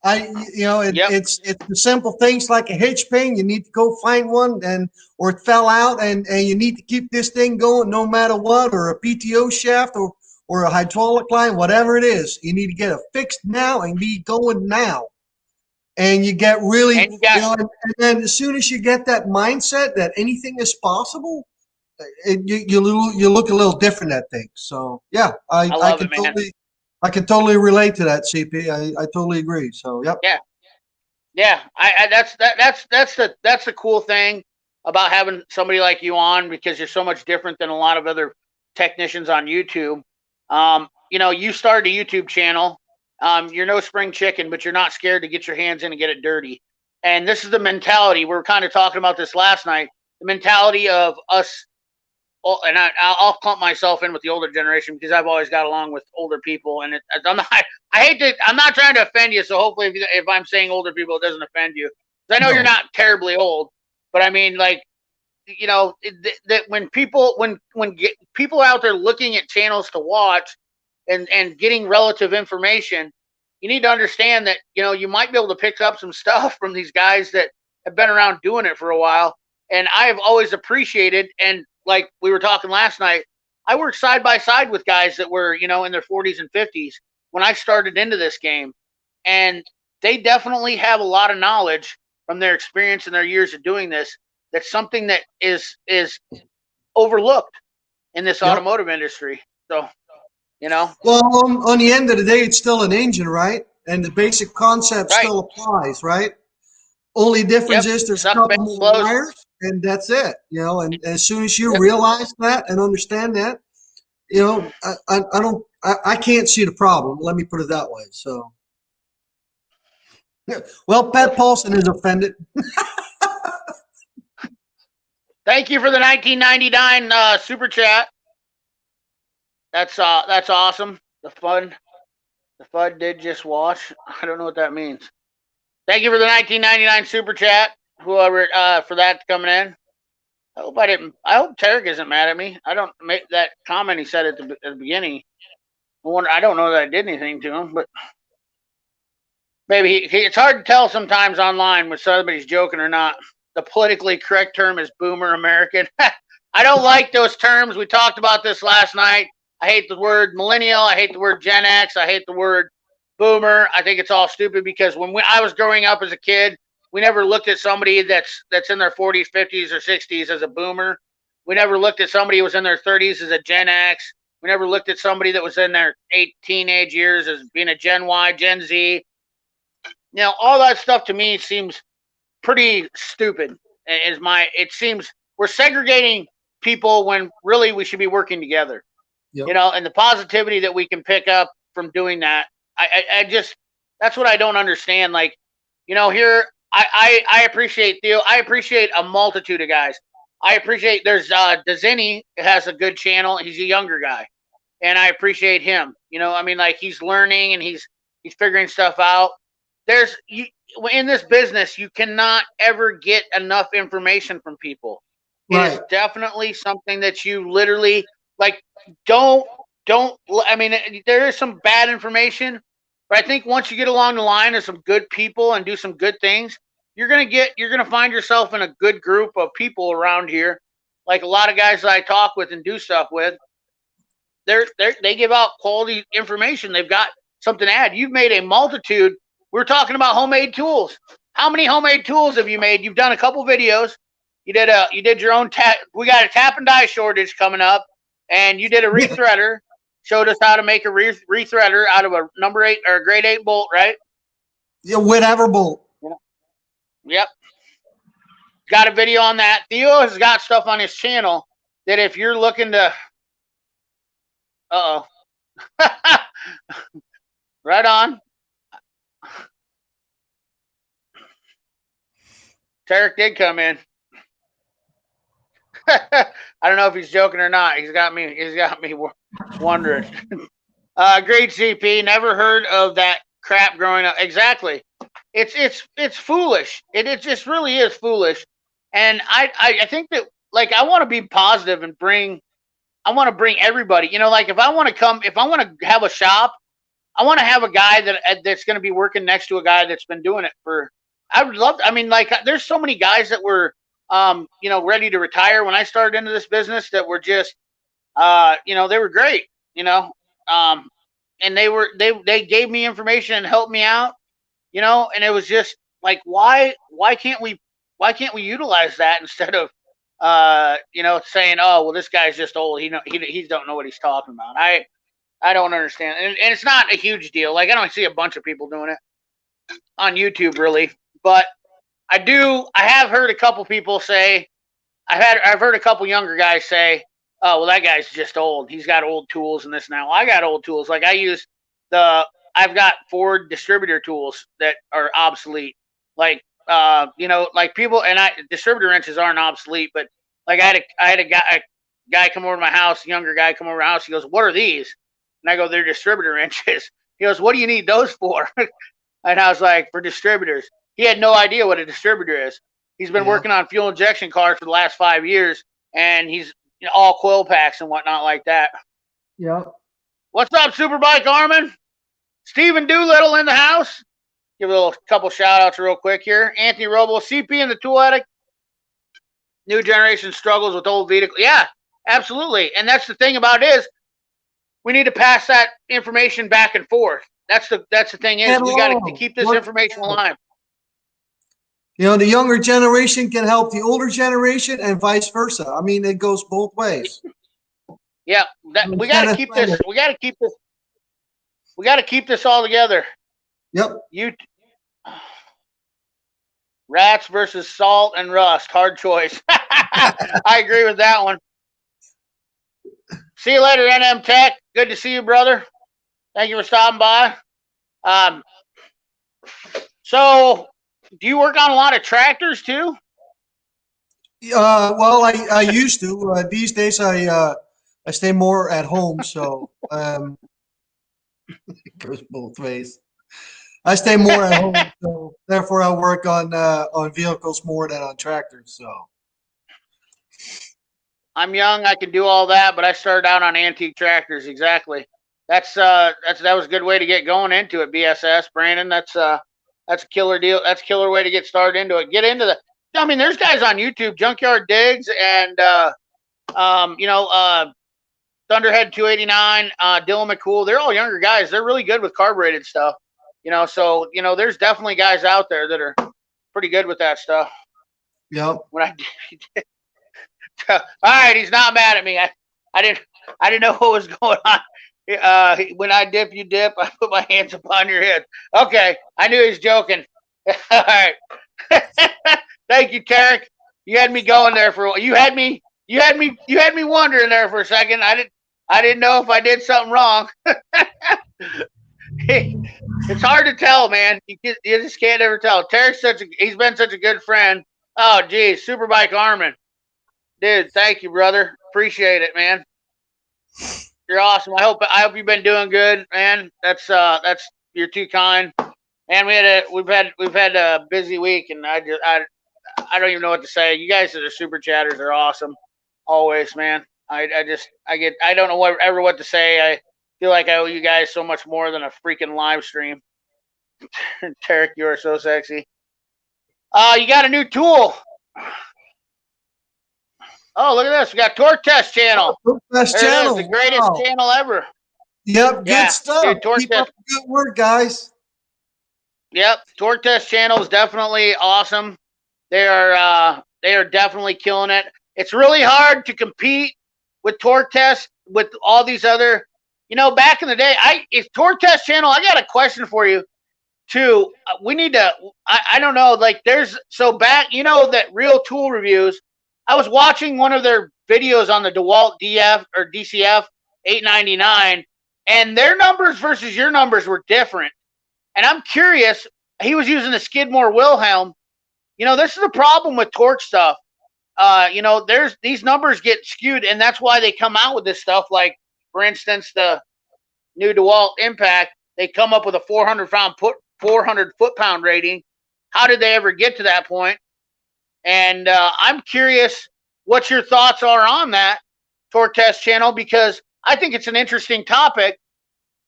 it's the simple things like a hitch pin. You need to go find one, or it fell out, and you need to keep this thing going no matter what, or a PTO shaft, or a hydraulic line, whatever it is. You need to get it fixed now and be going now. And you get really, And you got, and then as soon as you get that mindset that anything is possible, you look a little different at things. So yeah, I love it, man. I can totally relate to that, CP. I totally agree. So yep. Yeah. Yeah. That's the cool thing about having somebody like you on, because you're so much different than a lot of other technicians on YouTube. You started a YouTube channel. You're no spring chicken, but you're not scared to get your hands in and get it dirty. And this is the mentality. We were kind of talking about this last night. The mentality of us, and I'll clump myself in with the older generation because I've always got along with older people. And I'm not, I'm not trying to offend you. So hopefully, if I'm saying older people, it doesn't offend you. I know you're No. not terribly old, but I mean, like, that when people are out there looking at channels to watch and getting relative information, you need to understand that you might be able to pick up some stuff from these guys that have been around doing it for a while. And I've always appreciated, and like we were talking last night, I worked side by side with guys that were in their 40s and 50s when I started into this game, and they definitely have a lot of knowledge from their experience and their years of doing this. That's something that is overlooked in this Yep. automotive industry. So, Well, on the end of the day, it's still an engine, right? And the basic concept right. still applies, right? Only difference Yep. is there's a Suck, bang, couple more close. wires, and that's it. And as soon as you Yep. realize that and understand that, I can't see the problem. Let me put it that way. So, yeah. Well, Pat Paulson is offended. Thank you for the 1999 super chat. That's awesome. The FUD did just wash. I don't know what that means. Thank you for the 1999 super chat. Whoever for that coming in. I hope Tarek isn't mad at me. I don't make that comment he said at the beginning. I don't know that I did anything to him, but maybe it's hard to tell sometimes online when somebody's joking or not. The politically correct term is boomer American. I don't like those terms. We talked about this last night. I hate the word millennial. I hate the word Gen X. I hate the word boomer. I think it's all stupid because when I was growing up as a kid, we never looked at somebody that's in their 40s, 50s, or 60s as a boomer. We never looked at somebody who was in their 30s as a Gen X. We never looked at somebody that was in their teenage years as being a Gen Y, Gen Z. All that stuff to me seems pretty stupid. It seems we're segregating people when really we should be working together. Yep. And the positivity that we can pick up from doing that. I just, that's what I don't understand. Like, here, I appreciate Theo. I appreciate a multitude of guys. I appreciate there's Dezini has a good channel. He's a younger guy, and I appreciate him. Like he's learning and he's figuring stuff out. In this business, you cannot ever get enough information from people. Right. It is definitely something that you literally like. Don't. I mean, there is some bad information, but I think once you get along the line of some good people and do some good things, you're gonna find yourself in a good group of people around here. Like a lot of guys that I talk with and do stuff with, they give out quality information. They've got something to add. You've made a multitude. We're talking about homemade tools. How many homemade tools have you made? You've done a couple videos. You did your own we got a tap and die shortage coming up, and you did a rethreader. Showed us how to make a rethreader out of a number 8 or a grade 8 bolt, right? Yeah, whatever bolt. Yep. Got a video on that. Theo has got stuff on his channel that if you're looking to, right on. Tarek did come in. I don't know if he's joking or not. He's got me wondering. Great CP. Never heard of that crap growing up. Exactly. It's foolish. It just really is foolish. And I think that, like, I want to be positive and I want to bring everybody. You know, like if I want to have a shop, I want to have a guy that's going to be working next to a guy that's been doing it for. I would love. I mean, like there's so many guys that were, ready to retire when I started into this business that were just, they were great. And they gave me information and helped me out. And it was just like, why can't we utilize that instead of, saying, oh, well, this guy's just old. He don't know what he's talking about. I don't understand. And it's not a huge deal. Like I don't see a bunch of people doing it on YouTube really, but I have heard a couple people say, I've heard a couple younger guys say, oh, well, that guy's just old. He's got old tools and this now. I got old tools. Like I've got Ford distributor tools that are obsolete. Like, like people, and distributor wrenches aren't obsolete, but like I had a guy come over to my house, a younger guy come over to my house. He goes, what are these? And I go, they're distributor wrenches. He goes, what do you need those for? And I was like, for distributors. He had no idea what a distributor is. He's been working on fuel injection cars for the last 5 years, and he's all coil packs and whatnot like that. Yep. What's up, Superbike Armin? Stephen Doolittle in the house. Give a couple shout outs real quick here. Anthony Robo, CP in the Tool Addict. New generation struggles with old vehicles. Yeah, absolutely. And that's the thing about it is we need to pass that information back and forth. That's the thing is we got to keep this information alive. The younger generation can help the older generation and vice versa. I mean, it goes both ways. Yeah, we got to keep this. We got to keep this. We got to keep this all together. Yep. Rats versus salt and rust. Hard choice. I agree with that one. See you later, NM Tech. Good to see you, brother. Thank you for stopping by. So, do you work on a lot of tractors too? Well, I used to. These days, I stay more at home, so it goes both ways. I stay more at home, so therefore I work on vehicles more than on tractors. So I'm young, I can do all that, but I started out on antique tractors. Exactly. That was a good way to get going into it. BSS, Brandon. That's a killer deal. That's a killer way to get started into it. Get into the. I mean, there's guys on YouTube, Junkyard Digs, and Thunderhead 289, Dylan McCool. They're all younger guys. They're really good with carbureted stuff. So there's definitely guys out there that are pretty good with that stuff. Yep. All right, he's not mad at me. I didn't know what was going on. When I dip, you dip. I put my hands upon your head. Okay, I knew he was joking. All right. Thank you, Tarek. You had me going there for. You had me wondering there for a second. I didn't know if I did something wrong. It's hard to tell, man. You just can't ever tell. Tarek's he's been such a good friend. Oh, geez, Superbike Armin. Dude, thank you, brother. Appreciate it, man. You're awesome. I hope you've been doing good, man. That's you're too kind. And we've had a busy week, and I don't even know what to say. You guys that are super chatters are awesome, always, man. I don't know what to say. I feel like I owe you guys so much more than a freaking live stream. Tarek, you are so sexy. You got a new tool. Oh, look at this. We got Torque Test Channel. Torque Test Channel. The greatest channel ever. Yep, good stuff. Dude, Keep up the good work, guys. Yep, Torque Test Channel is definitely awesome. They are definitely killing it. It's really hard to compete with Torque Test with all these other, back in the day. If Torque Test Channel, I got a question for you too. We need to. I don't know. Like back. That Real Tool Reviews. I was watching one of their videos on the DeWalt DF or DCF 899, and their numbers versus your numbers were different. And I'm curious. He was using the Skidmore Wilhelm. This is the problem with torque stuff. There's these numbers get skewed, and that's why they come out with this stuff. Like, for instance, the new DeWalt Impact, they come up with a 400 foot-pound rating. How did they ever get to that point? And I'm curious what your thoughts are on that. torque test channel because I think it's an interesting topic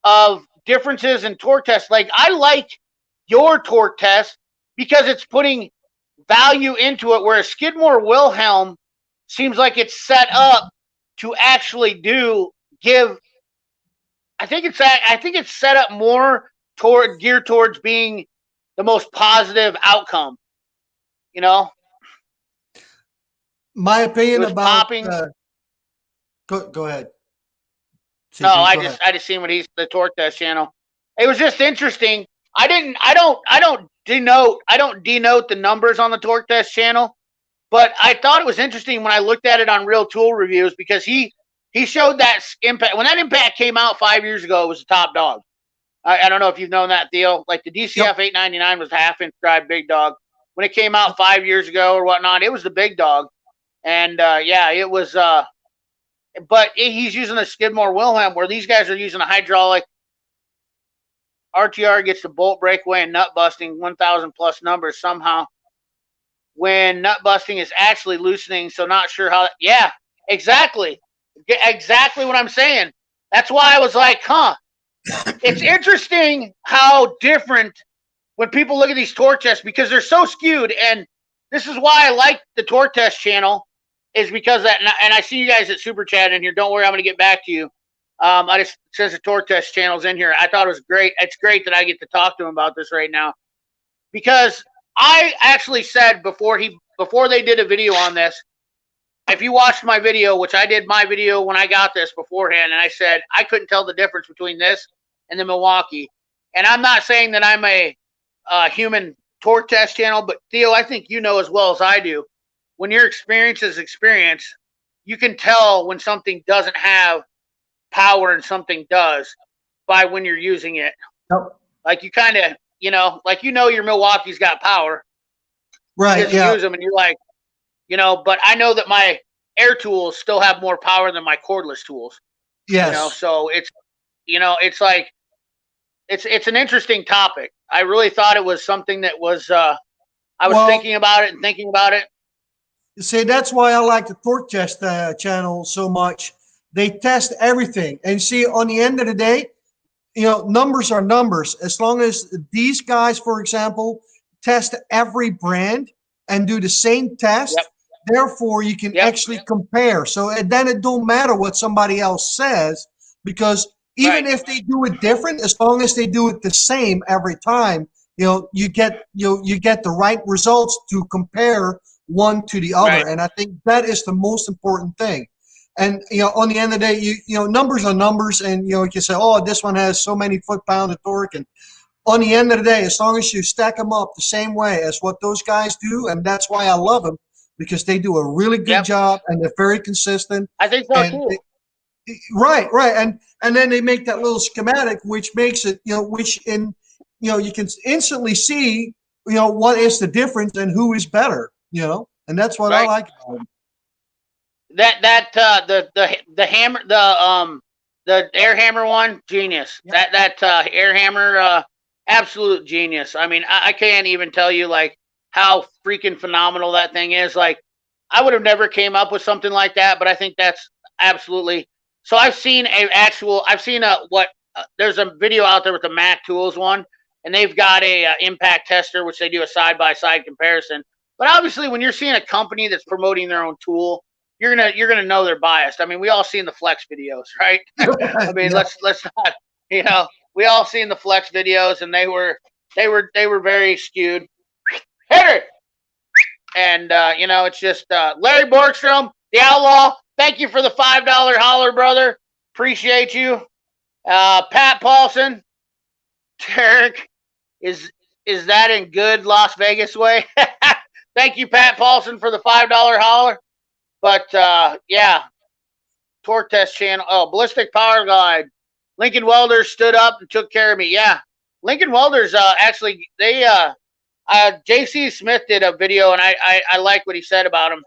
of differences in torque tests. Like I like your torque test because it's putting value into it, whereas Skidmore Wilhelm seems like it's set up to actually give. I think it's set up more geared towards being the most positive outcome. You know, My opinion about popping. Go ahead. No, I just seen what he's the torque test channel. It was just interesting. I don't denote the numbers on the torque test channel, but I thought it was interesting when I looked at it on Real Tool Reviews because he showed that impact when that impact came out 5 years ago. It was the top dog. I don't know if you've known that, Theo. Like the DCF 899 was a half-inch drive big dog. When it came out 5 years ago or whatnot, it was the big dog. And it was. But he's using a Skidmore Wilhelm, where these guys are using a hydraulic. RTR gets the bolt breakaway and nut busting 1,000 plus numbers somehow. When nut busting is actually loosening, so not sure how. Yeah, exactly what I'm saying. That's why I was like, huh. It's interesting how different when people look at these torque tests because they're so skewed, and this is why I like the torque test channel. Is because that, and I see you guys at Super Chat in here. Don't worry, I'm going to get back to you. I just it says the torque test channel's in here. I thought it was great. It's great that I get to talk to him about this right now because I actually said before they did a video on this. If you watched my video, which I did my video when I got this beforehand, and I said I couldn't tell the difference between this and the Milwaukee. And I'm not saying that I'm a human torque test channel, but Theo, I think you know as well as I do. When your experience is experience, you can tell when something doesn't have power and something does by when you're using it. Yep. Like you kind of, your Milwaukee's got power. Right. Because you use them and you're like, but I know that my air tools still have more power than my cordless tools. Yes. So it's like, it's an interesting topic. I really thought it was something that was, I was thinking about it. See, that's why I like the torque test channel so much. They test everything. And see, on the end of the day, numbers are numbers. As long as these guys, for example, test every brand and do the same test, therefore you can actually compare. So then it don't matter what somebody else says because even if they do it different, as long as they do it the same every time, you get the right results to compare one to the other. And I think that is the most important thing. And, on the end of the day, numbers are numbers. And, you can say, oh, this one has so many foot-pound of torque. And on the end of the day, as long as you stack them up the same way as what those guys do, and that's why I love them, because they do a really good job and they're very consistent. I think so, too. Right. And then they make that little schematic, which makes it, you can instantly see, what is the difference and who is better. And that's what I like about them. The hammer, the air hammer one, genius. That air hammer, absolute genius. I mean, I can't even tell you like how freaking phenomenal that thing is. Like, I would have never came up with something like that, but I think that's absolutely. So I've seen there's a video out there with the Mac Tools one, and they've got a impact tester, which they do a side-by-side comparison. But obviously, when you're seeing a company that's promoting their own tool, you're gonna know they're biased. I mean, we all seen the Flex videos, right? I mean, let's not, we all seen the Flex videos, and they were very skewed. Hit it, and it's just Larry Borgstrom, the Outlaw. Thank you for the $5 holler, brother. Appreciate you. Pat Paulson, Derek, is that in good Las Vegas way? Thank you, Pat Paulson, for the $5 holler. But torque test channel. Oh, ballistic power guide. Lincoln Welders stood up and took care of me. Yeah, Lincoln Welders actually they JC Smith did a video, and I like what he said about him.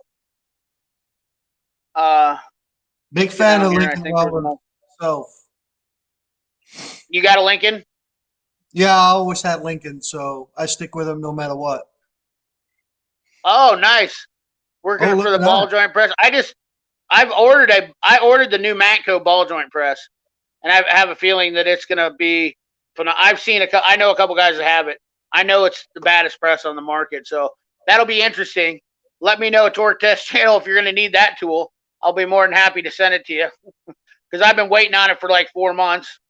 Big fan of Lincoln Welders myself. You got a Lincoln? Yeah, I always had Lincoln, so I stick with them no matter what. Oh, nice. Working for the ball joint press. I ordered the new Matco ball joint press, and I have a feeling that it's going to be. I know a couple guys that have it. I know it's the baddest press on the market, so that'll be interesting. Let me know, Torque Test Channel, if you're going to need that tool. I'll be more than happy to send it to you because I've been waiting on it for like 4 months.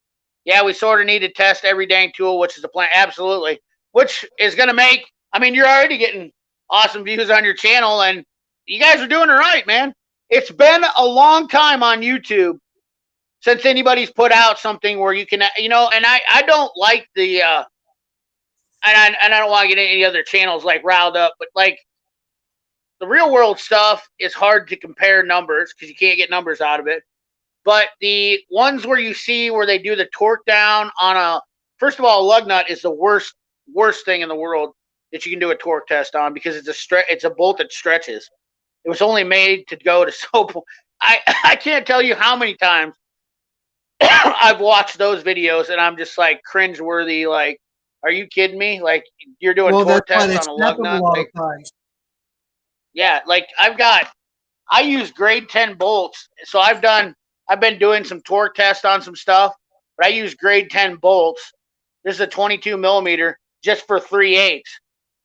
Yeah, we sort of need to test every dang tool, which is the plan. Absolutely. Which is going to make, I mean, you're already getting awesome views on your channel, and you guys are doing it right, man. It's been a long time on YouTube since anybody's put out something where you can, and I don't like the, and I don't want to get any other channels like riled up, but like the real world stuff is hard to compare numbers because you can't get numbers out of it. But the ones where you see where they do the torque down on a, first of all, a lug nut is the worst thing in the world that you can do a torque test on because it's a bolt that stretches. It was only made to go to soap. I can't tell you how many times I've watched those videos and I'm just like cringeworthy. Like, are you kidding me? Like, you're doing torque tests on a lug nut? Like, yeah, like I use grade 10 bolts. So I've been doing some torque tests on some stuff, but I use grade 10 bolts. This is a 22 millimeter just for 3/8.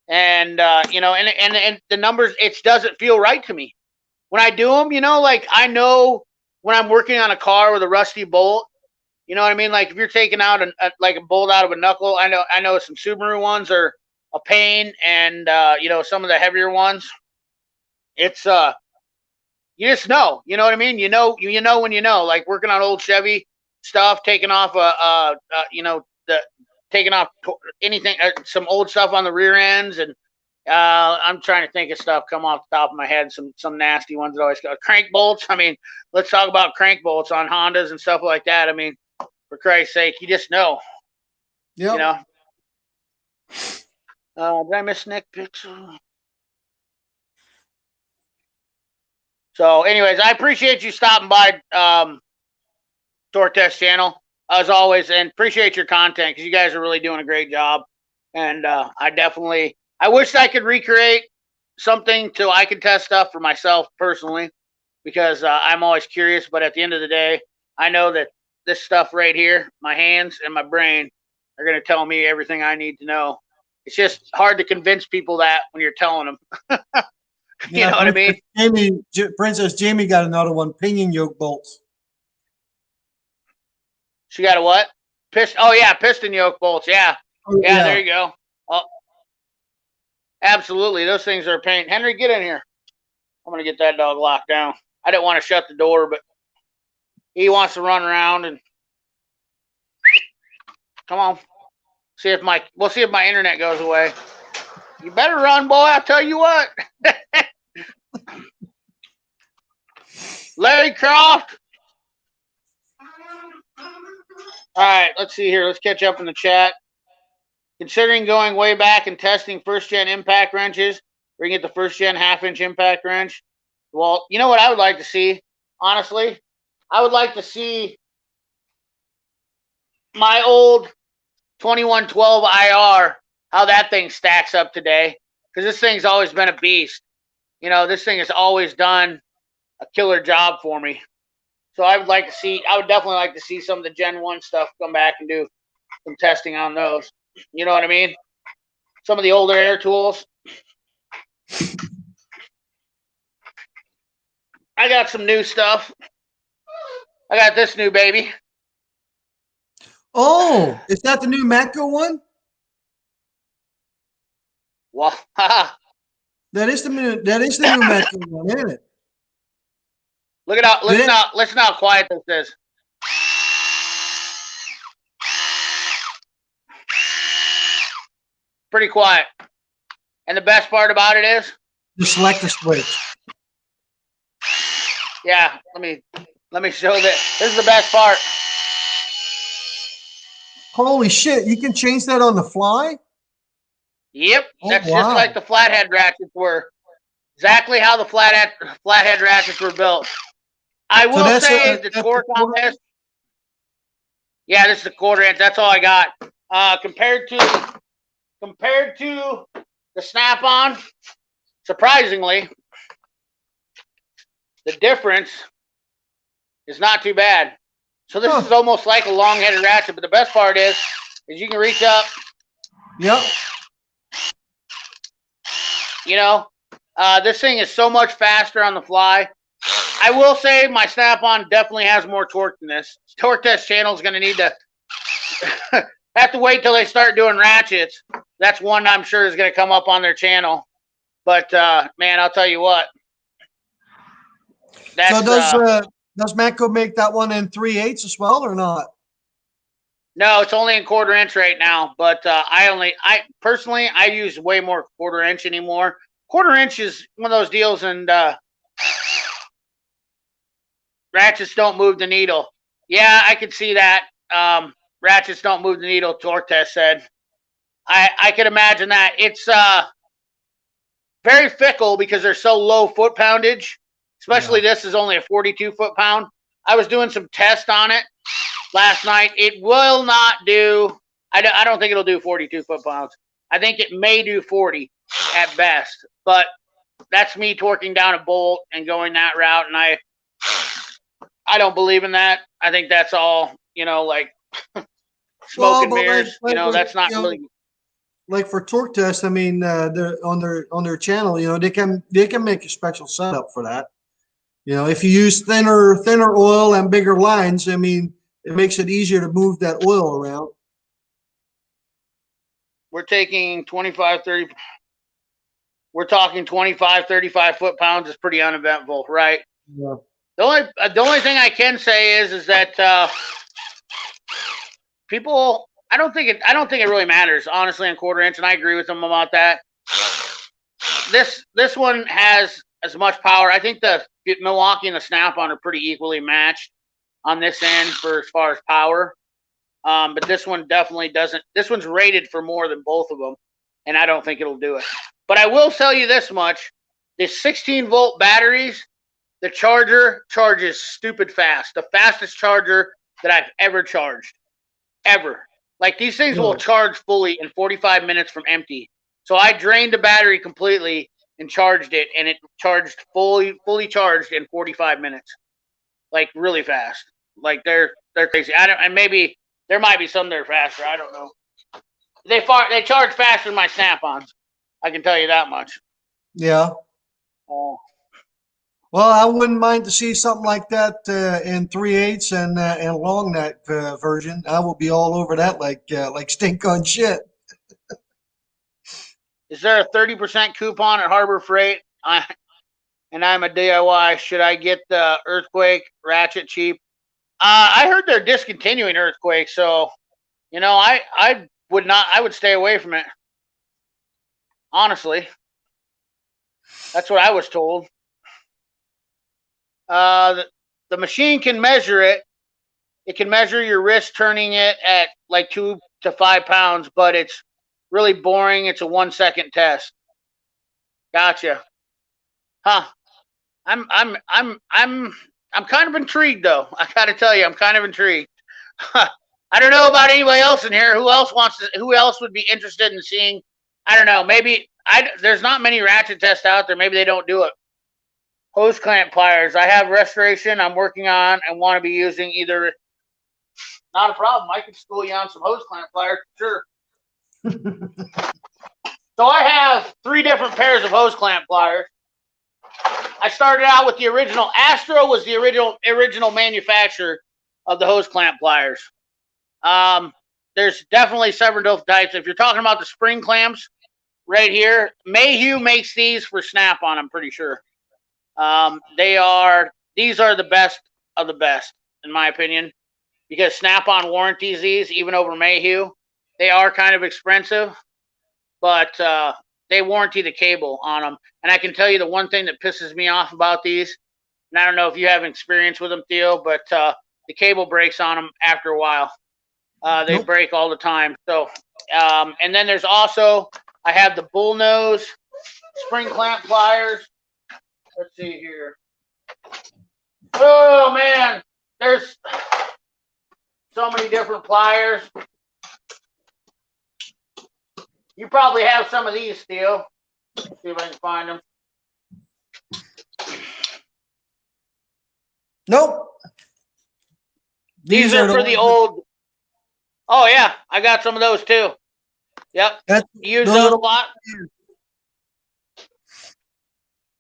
And, and the numbers, it doesn't feel right to me. When I do them, like I know when I'm working on a car with a rusty bolt, you know what I mean? Like if you're taking out like a bolt out of a knuckle, I know some Subaru ones are a pain, and some of the heavier ones, it's you just know, you know what I mean? You know when you know, like working on old Chevy stuff, taking off taking off anything, some old stuff on the rear ends, and I'm trying to think of stuff come off the top of my head. Some nasty ones that always go crank bolts. I mean, let's talk about crank bolts on Hondas and stuff like that. I mean, for Christ's sake, you just know. Yeah. Did I miss Nick Pixel? So, anyways, I appreciate you stopping by Torque Test Channel as always, and appreciate your content because you guys are really doing a great job. And I wish I could recreate something so I could test stuff for myself personally, because I'm always curious. But at the end of the day, I know that this stuff right here, my hands and my brain, are going to tell me everything I need to know. It's just hard to convince people that when you're telling them. You know what I mean? Princess Jamie got another one, pinion yoke bolts. She got a what? Piston yoke bolts. Yeah. Yeah, there you go. Oh, absolutely. Those things are a pain. Henry, get in here. I'm going to get that dog locked down. I didn't want to shut the door, but he wants to run around and come on. We'll see if my internet goes away. You better run, boy. I'll tell you what. Larry Croft. All right, let's see here. Let's catch up in the chat. Considering going way back and testing first-gen impact wrenches, bring it the first-gen half-inch impact wrench. Well, you know what I would like to see? Honestly, I would like to see my old 2112 IR, how that thing stacks up today, because this thing's always been a beast. This thing has always done a killer job for me. So I would definitely like to see some of the Gen 1 stuff come back and do some testing on those. You know what I mean? Some of the older air tools. I got some new stuff. I got this new baby. Oh, is that the new Matco one? Well, that is the new Matco one, isn't it? Look it out! Listen how quiet this is. Pretty quiet. And the best part about it is the selector switch. Yeah, let me show this. This is the best part. Holy shit! You can change that on the fly. Yep, that's just like the flathead ratchets were. Exactly how the flathead ratchets were built. I will say the torque on this. Yeah, this is a 1/4 inch. That's all I got. Compared to the Snap-on, surprisingly, the difference is not too bad. So this Huh. is almost like a long-headed ratchet, but the best part is you can reach up. Yep. You know, this thing is so much faster on the fly. I will say my Snap-on definitely has more torque than this. Torque Test channel is going to need to have to wait till they start doing ratchets. That's one I'm sure is going to come up on their channel. But man, I'll tell you what. That's, So does Matco make that one in 3/8 as well or not? no, it's only in 1/4 inch right now. But I personally use way more 1/4 inch anymore. 1/4 inch is one of those deals, and ratchets don't move the needle. Yeah, I could see that. Ratchets don't move the needle, Torque Test said. I could imagine that. It's very fickle because they're so low foot poundage. Especially this is only a 42 foot-pound. I was doing some tests on it last night. It will not do, I don't think it'll do 42 foot-pounds. I think it may do 40 at best. But that's me torquing down a bolt and going that route, and I don't believe in that. I think that's all, like smoke and mirrors. That's not really. Like for Torque Test, I mean, they're on their channel. They can make a special setup for that. If you use thinner oil and bigger lines, I mean, it makes it easier to move that oil around. We're taking 25, 30. We're talking 25, 35 foot-pounds is pretty uneventful, right? Yeah. The only thing I can say is that people, I don't think it really matters, honestly, on 1/4 inch, and I agree with them about that. This one has as much power. I think the Milwaukee and the Snap-on are pretty equally matched on this end for as far as power. But this one definitely doesn't. This one's rated for more than both of them, and I don't think it'll do it. But I will tell you this much: the 16-volt batteries, the charger charges stupid fast. The fastest charger that I've ever charged, ever. Like these things will charge fully in 45 minutes from empty. So I drained the battery completely and charged it, and it charged fully charged in 45 minutes, like really fast. Like they're crazy. And maybe there might be some that are faster. I don't know. They charge faster than my Snap-ons. I can tell you that much. Yeah. Well, I wouldn't mind to see something like that in 3/8 and long neck version. I will be all over that like stink on shit. Is there a 30% coupon at Harbor Freight? And I'm a DIY. Should I get the Earthquake ratchet cheap? I heard they're discontinuing Earthquake, so I would not. I would stay away from it. Honestly, that's what I was told. The machine can measure it. It can measure your wrist turning it at like 2 to 5 pounds, but it's really boring. It's a 1-second test. Gotcha. Huh. I'm kind of intrigued though. I gotta tell you, I'm kind of intrigued. I don't know about anybody else in here. Who else would be interested in seeing? I don't know. Maybe there's not many ratchet tests out there. Maybe they don't do it. Hose clamp pliers. I have restoration I'm working on and want to be using either. Not a problem. I can school you on some hose clamp pliers, sure. So I have 3 different pairs of hose clamp pliers. I started out with the original. Astro was the original manufacturer of the hose clamp pliers. There's definitely several different types. If you're talking about the spring clamps right here, Mayhew makes these for Snap-on, I'm pretty sure. These are the best of the best, in my opinion, because Snap-on warranties these even over Mayhew. They are kind of expensive, but they warranty the cable on them. And I can tell you the one thing that pisses me off about these, and I don't know if you have experience with them, Theo, but the cable breaks on them after a while. They break all the time. So, and then there's also, I have the Bullnose spring clamp pliers. Let's see here. Oh man, there's so many different pliers. You probably have some of these still. Let's see if I can find them. Nope. These are for the ones old. Oh yeah, I got some of those too. Yep. You use those a lot?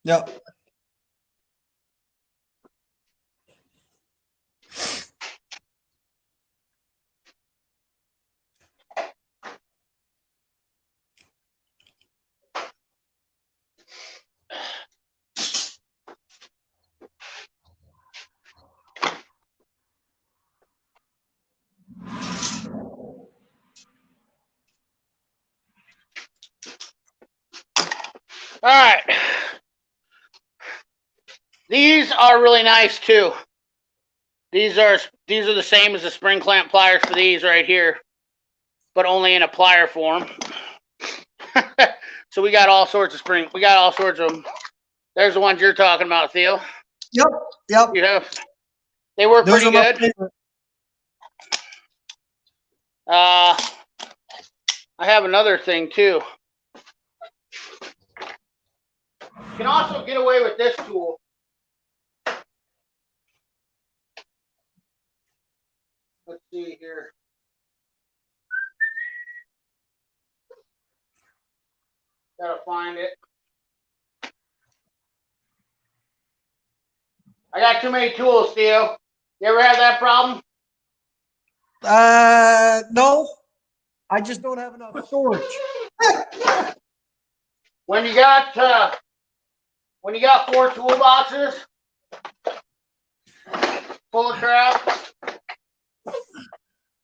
Yep. All right. These are really nice too. These are the same as the spring clamp pliers for these right here, but only in a plier form. So we got all sorts of spring. We got all sorts of them. There's the ones you're talking about, Theo. Yep. Yep. You have. They work Those pretty good. I have another thing too. You can also get away with this tool. Let's see here. Gotta find it. I got too many tools, Theo. You ever have that problem? No. I just don't have enough storage. When you got 4 toolboxes full of crap,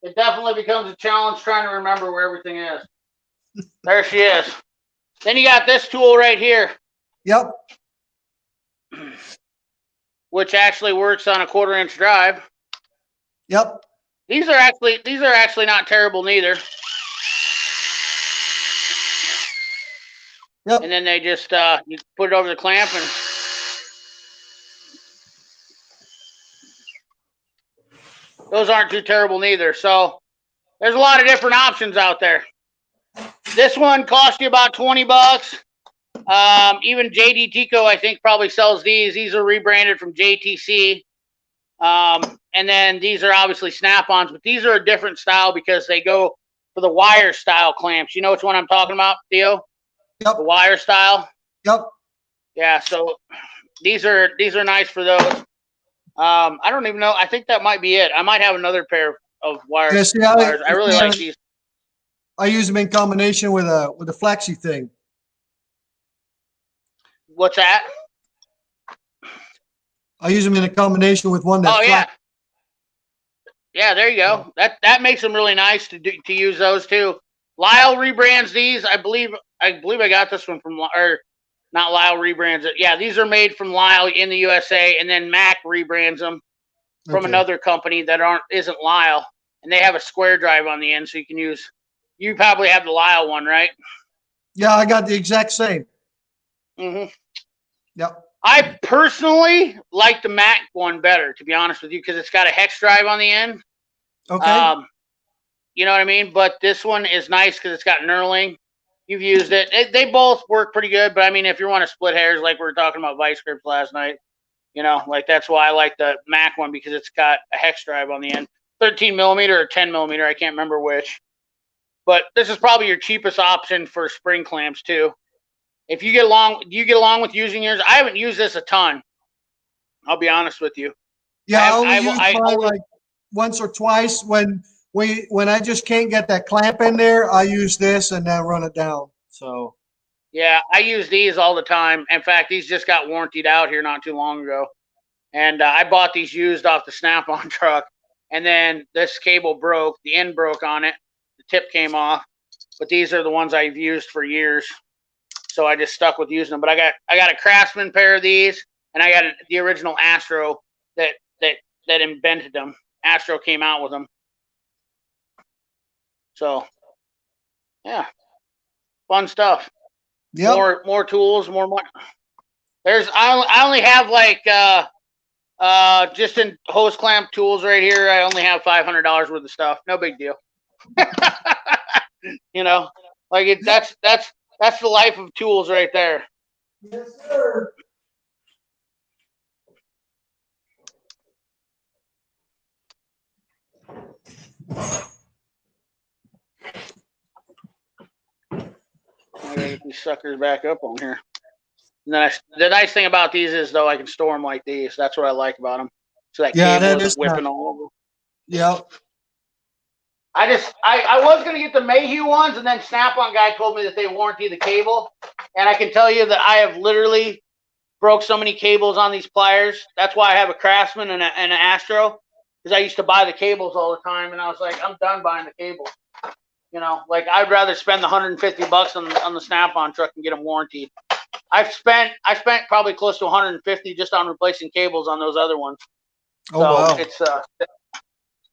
it definitely becomes a challenge trying to remember where everything is. There she is. Then you got this tool right here. Yep. Which actually works on a 1/4-inch drive. Yep. These are actually not terrible neither. Yep. And then they just you put it over the clamp and those aren't too terrible neither. So there's a lot of different options out there. This one cost you about $20. Even JD Tico, I think, probably sells these. These are rebranded from JTC. And then these are obviously snap-ons, but these are a different style because they go for the wire style clamps. You know which one I'm talking about, Theo? Yep. The wire style. Yep. Yeah. So these are nice for those. I don't even know. I think that might be it. I might have another pair of wires. Yeah, wires. I really like these. I use them in combination with a flexi thing. What's that? I use them in a combination with one that. Oh yeah. Yeah, there you go. That makes them really nice to use those too. Lyle rebrands these. I believe I got this one from, or not Lyle rebrands it. Yeah, these are made from Lyle in the USA, and then Mac rebrands them from another company that isn't Lyle, and they have a square drive on the end, so you can use. You probably have the Lyle one, right? Yeah, I got the exact same. Mm-hmm. Yep. I personally like the Mac one better, to be honest with you, because it's got a hex drive on the end. Okay. You know what I mean? But this one is nice because it's got knurling. You've used it. They both work pretty good, but I mean, if you want to split hairs, like we were talking about vice grips last night, you know, like that's why I like the Mac one, because it's got a hex drive on the end. 13 millimeter or 10 millimeter, I can't remember which. But this is probably your cheapest option for spring clamps too. If you get along, do you get along with using yours? I haven't used this a ton. I'll be honest with you. Yeah, I only use mine like once or twice when I just can't get that clamp in there. I use this and then run it down. So. Yeah, I use these all the time. In fact, these just got warrantied out here not too long ago, and I bought these used off the Snap-on truck. And then this cable broke, the end broke on it, the tip came off. But these are the ones I've used for years. So I just stuck with using them. But I got a Craftsman pair of these, and I got the original Astro that invented them. Astro came out with them. So, yeah, fun stuff. Yeah. More tools, more money. I only have like just in hose clamp tools right here. I only have $500 worth of stuff. No big deal. You know, like that's the life of tools right there. Yes, sir. I gotta get these suckers back up on here. And then the nice thing about these is, though, I can store them like these. That's what I like about them. So that Yeah, cable that isn't is whipping nice. all over. Yeah. I was going to get the Mayhew ones, and then Snap-on guy told me that they warranty the cable. And I can tell you that I have literally broke so many cables on these pliers. That's why I have a Craftsman and an Astro, because I used to buy the cables all the time, and I was like, I'm done buying the cables. You know, like I'd rather spend the $150 on the Snap-on truck and get them warranted. I spent probably close to 150 just on replacing cables on those other ones. Oh, So wow. it's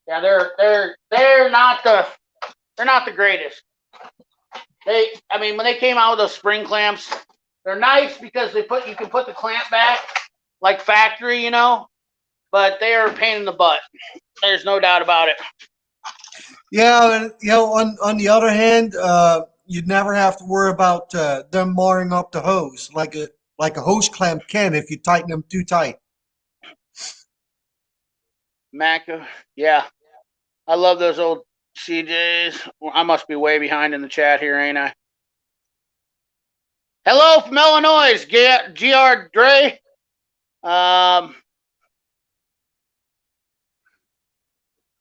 yeah, they're not the greatest. I mean, when they came out with those spring clamps, they're nice because you can put the clamp back like factory, you know, but they are a pain in the butt. There's no doubt about it. Yeah, and you know, on the other hand, you'd never have to worry about them marring up the hose like a hose clamp can if you tighten them too tight. Matco, yeah, I love those old CJs. Well, I must be way behind in the chat here, ain't I? Hello from Illinois, GR Dre.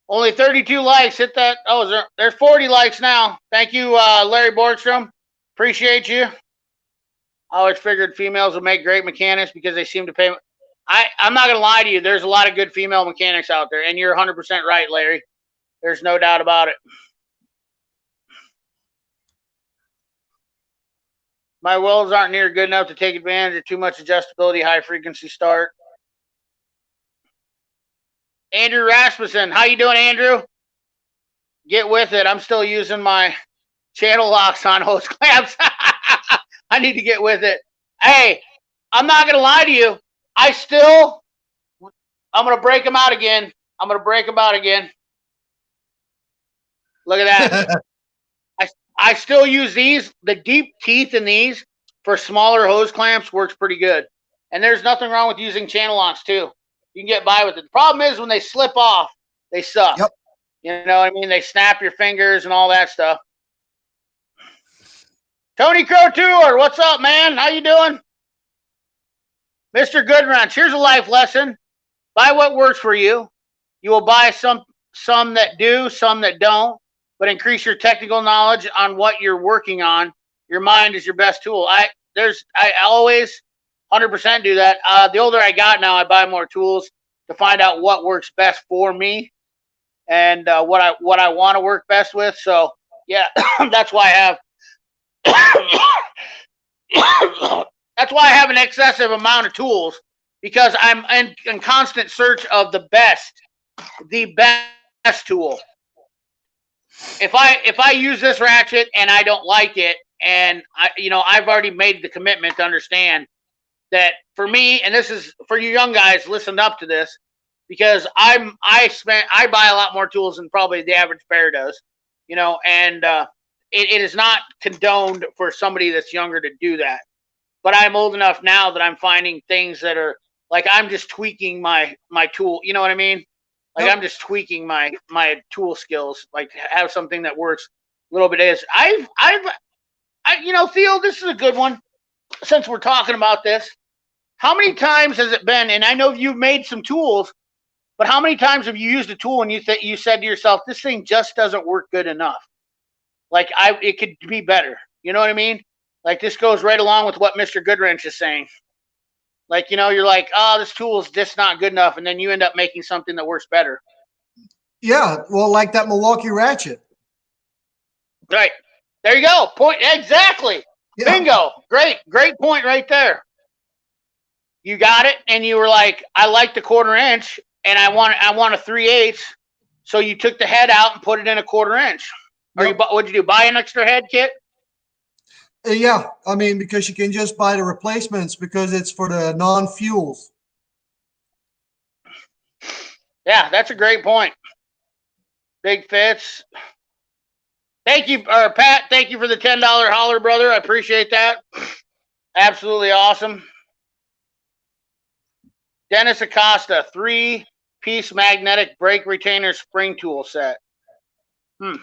Only 32 likes. Hit that. Oh, there's 40 likes now. Thank you, Larry Borgstrom. Appreciate you. I always figured females would make great mechanics because they seem to pay. I'm not going to lie to you. There's a lot of good female mechanics out there, and you're 100% right, Larry. There's no doubt about it. My welds aren't near good enough to take advantage of too much adjustability, high frequency start. Andrew Rasmussen, how you doing, Andrew? Get with it. I'm still using my channel locks on hose clamps. I need to get with it. Hey, I'm not going to lie to you. I'm going to break them out again. Look at that. I still use these. The deep teeth in these for smaller hose clamps works pretty good. And there's nothing wrong with using channel locks too. You can get by with it. The problem is when they slip off, they suck. Yep. You know what I mean? They snap your fingers and all that stuff. Tony Crow Tour, what's up, man? How you doing? Mr. Goodwrench, here's a life lesson. Buy what works for you. You will buy some that do, some that don't, but increase your technical knowledge on what you're working on. Your mind is your best tool. I always 100% do that. The older I got now, I buy more tools to find out what works best for me and what I want to work best with. So yeah, that's why I have that's why I have an excessive amount of tools, because I'm in constant search of the best tool. If I use this ratchet and I don't like it, and I've already made the commitment to understand that for me, and this is for you young guys, listen up to this, because I buy a lot more tools than probably the average bear does, and it is not condoned for somebody that's younger to do that. But I'm old enough now that I'm finding things that are like I'm just tweaking my tool. You know what I mean? Like I'm just tweaking my tool skills. Like have something that works a little bit. Theo, this is a good one. Since we're talking about this, how many times has it been? And I know you've made some tools, but how many times have you used a tool and you said to yourself, "This thing just doesn't work good enough. Like it could be better." You know what I mean? Like this goes right along with what Mr. Goodwrench is saying. Like, you're like, oh, this tool is just not good enough. And then you end up making something that works better. Yeah. Well, like that Milwaukee ratchet. Right. There you go. Point. Exactly. Yeah. Bingo. Great point right there. You got it. And you were like, I like the 1/4 inch and I want a 3/8. So you took the head out and put it in a 1/4 inch. Yep. What'd you do? Buy an extra head kit? Yeah, I mean, because you can just buy the replacements because it's for the non-fuels. Yeah, that's a great point. Big Fits. Thank you, Pat. Thank you for the $10 holler, brother. I appreciate that. Absolutely awesome. Dennis Acosta, 3-piece magnetic brake retainer spring tool set. Hmm.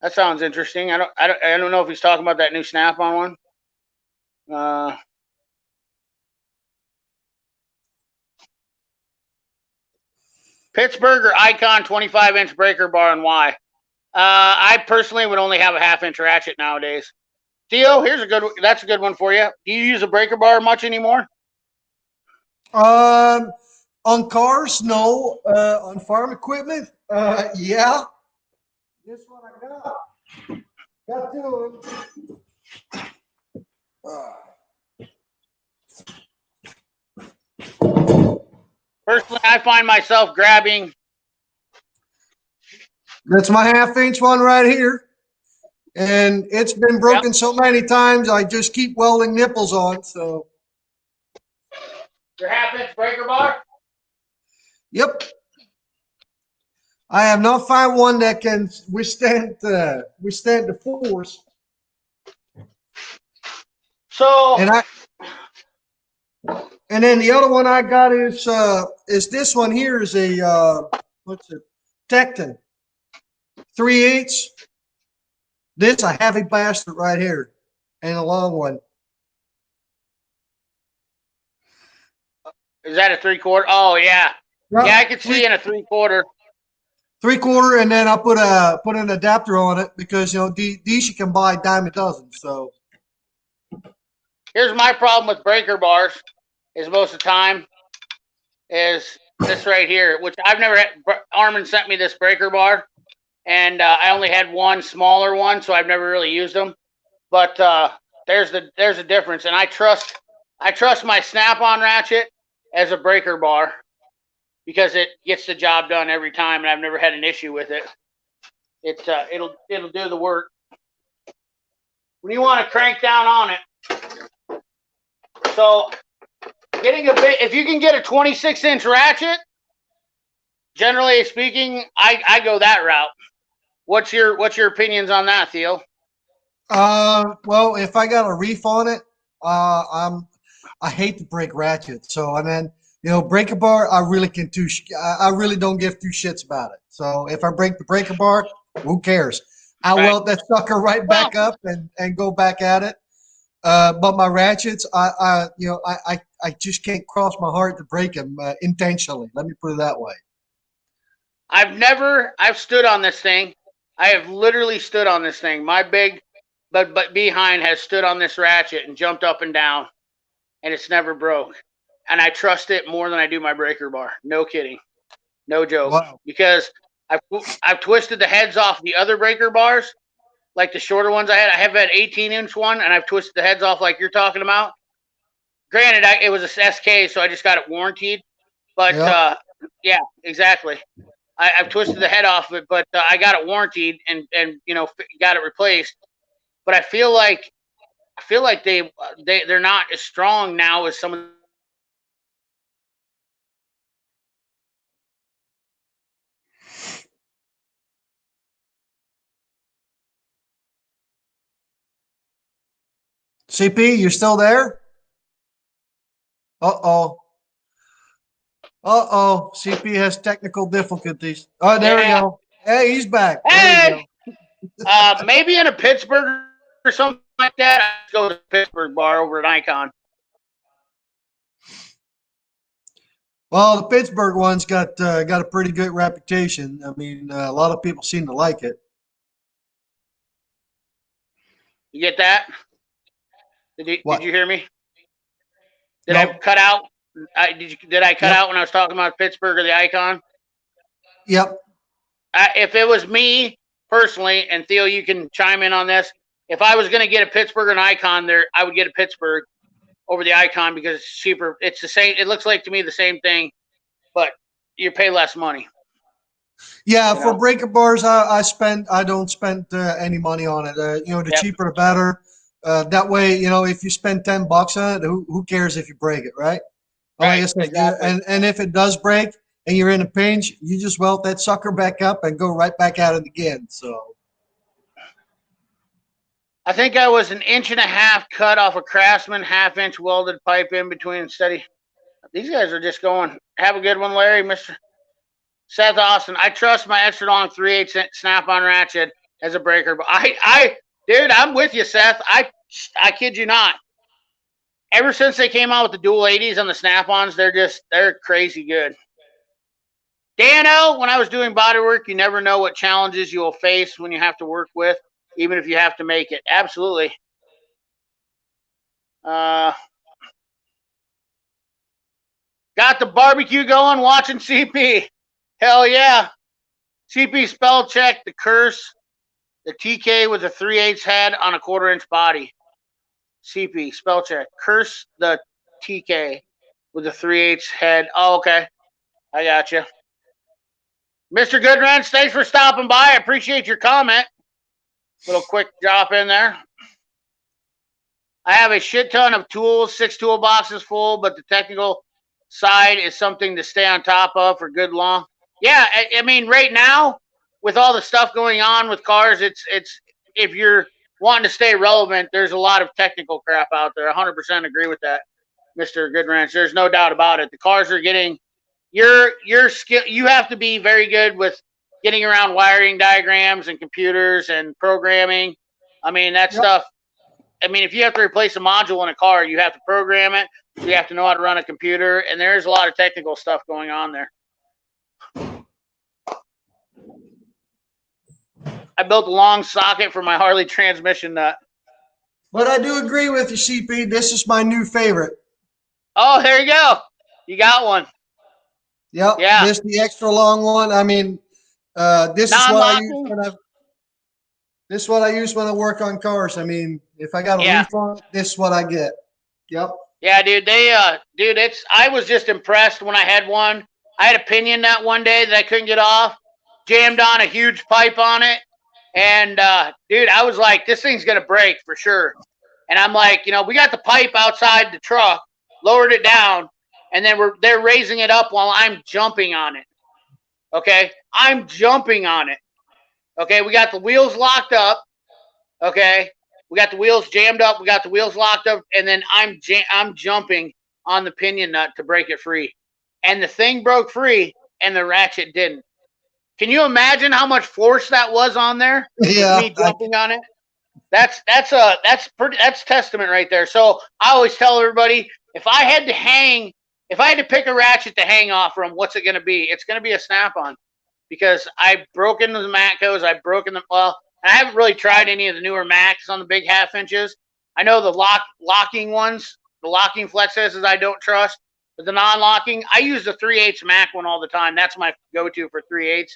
That sounds interesting. I don't know if he's talking about that new snap-on one. Pittsburgh or Icon 25-inch breaker bar, and why? I personally would only have a half-inch ratchet nowadays. Theo, that's a good one for you. Do you use a breaker bar much anymore? On cars, no. On farm equipment, yeah. This one I got. Got two of them. Personally, I find myself grabbing. That's my half-inch one right here. And it's been broken so many times, I just keep welding nipples on. So, Your half-inch breaker bar? yep. I have not found one that can withstand the force. So, and then the other one I got is this one here is a what's it? Tecton 3/8. This a heavy bastard right here, and a long one. Is that a 3/4? Oh yeah, yeah. I could see in a 3/4. 3/4, and then I put an adapter on it because these you can buy dime a dozen. So here's my problem with breaker bars: is most of the time is this right here, which I've never had. Armin sent me this breaker bar, and I only had one smaller one, so I've never really used them. But there's a difference, and I trust my snap-on ratchet as a breaker bar because it gets the job done every time, and I've never had an issue with it. It'll do the work. When you want to crank down on it, so if you can get a 26-inch ratchet, generally speaking, I go that route. What's your opinions on that, Theo? Well, if I got a reef on it, I hate to break ratchets. So, and then breaker bar, I really don't give two shits about it. So if I break the breaker bar, who cares? I weld that sucker right back up and go back at it. But my ratchets, I just can't cross my heart to break them intentionally. Let me put it that way. I've stood on this thing. I have literally stood on this thing. My big but behind has stood on this ratchet and jumped up and down, and it's never broke. And I trust it more than I do my breaker bar. No kidding. No joke. Wow. Because I've twisted the heads off the other breaker bars, like the shorter ones I had. I have that 18-inch one, and I've twisted the heads off like you're talking about. Granted, it was a SK, so I just got it warranted. But, yeah, exactly. I've twisted the head off of it, but I got it warranted and got it replaced. But I feel like they're not as strong now as some of the CP, you still there? Uh-oh. CP has technical difficulties. Oh, there we go. Hey, he's back. Hey! Maybe in a Pittsburgh or something like that, I'd go to the Pittsburgh bar over at Icon. Well, the Pittsburgh one's got a pretty good reputation. I mean, a lot of people seem to like it. You get that? Did you hear me? Did Nope. I cut out? Did I cut out when I was talking about Pittsburgh or the Icon? Yep. If it was me personally, and Theo, you can chime in on this. If I was going to get a Pittsburgh and Icon, I would get a Pittsburgh over the Icon because it's cheaper. It's the same. It looks like to me the same thing, but you pay less money. Yeah, for breaker bars, I don't spend any money on it. The cheaper the better. That way, if you spend $10 on it, who cares if you break it, right? Right. Like I said, exactly. And if it does break and you're in a pinch, you just weld that sucker back up and go right back at it again. So I think I was 1.5 inches cut off a Craftsman 1/2-inch welded pipe in between steady. These guys are just going. Have a good one, Larry, Mr. Seth Austin, I trust my extra long 3/8 snap-on ratchet as a breaker, but dude, I'm with you, Seth. I kid you not. Ever since they came out with the dual 80s on the snap-ons, they're crazy good. Dano, when I was doing body work, you never know what challenges you will face when you have to work with, even if you have to make it. Absolutely. Got the barbecue going, watching CP. Hell yeah. CP spell check the curse, the TK with a 3/8 head on a 1/4-inch body. CP spell check. Curse the TK with a 3/8 head. Oh, okay. I got you. Mr. Goodrance, thanks for stopping by. I appreciate your comment. Little quick drop in there. I have a shit ton of tools, 6 toolboxes full, but the technical side is something to stay on top of for good long. Yeah, I mean, right now, with all the stuff going on with cars, it's if you're wanting to stay relevant, there's a lot of technical crap out there. 100% agree with that, Mr. Goodranch. There's no doubt about it. The cars are getting your skill. You have to be very good with getting around wiring diagrams and computers and programming. I mean, that stuff. I mean, if you have to replace a module in a car, you have to program it. So you have to know how to run a computer, and there's a lot of technical stuff going on there. I built a long socket for my Harley transmission nut. But I do agree with you, CP. This is my new favorite. Oh, there you go. You got one. Yep. Yeah. This is the extra long one. I mean, this is what I use when this is what I use when I work on cars. I mean, if I got a leaf on it, this is what I get. Yep. Yeah, dude. I was just impressed when I had one. I had a pinion nut one day that I couldn't get off. Jammed on a huge pipe on it. And, dude, I was like, this thing's going to break for sure. And I'm like, we got the pipe outside the truck, lowered it down, and then they're raising it up while I'm jumping on it. Okay? I'm jumping on it. Okay? We got the wheels locked up. Okay? We got the wheels jammed up. We got the wheels locked up. And then I'm jumping on the pinion nut to break it free. And the thing broke free, and the ratchet didn't. Can you imagine how much force that was on there? Yeah. Me jumping on it. That's testament right there. So I always tell everybody, if I had to pick a ratchet to hang off from, what's it going to be? It's going to be a snap-on, because I've broken the Matcos. I've broken them. Well, I haven't really tried any of the newer Macs on the big 1/2 inches. I know the locking ones, the locking flexes, I don't trust. But the non-locking, I use the 3/8 Mac one all the time. That's my go-to for 3/8.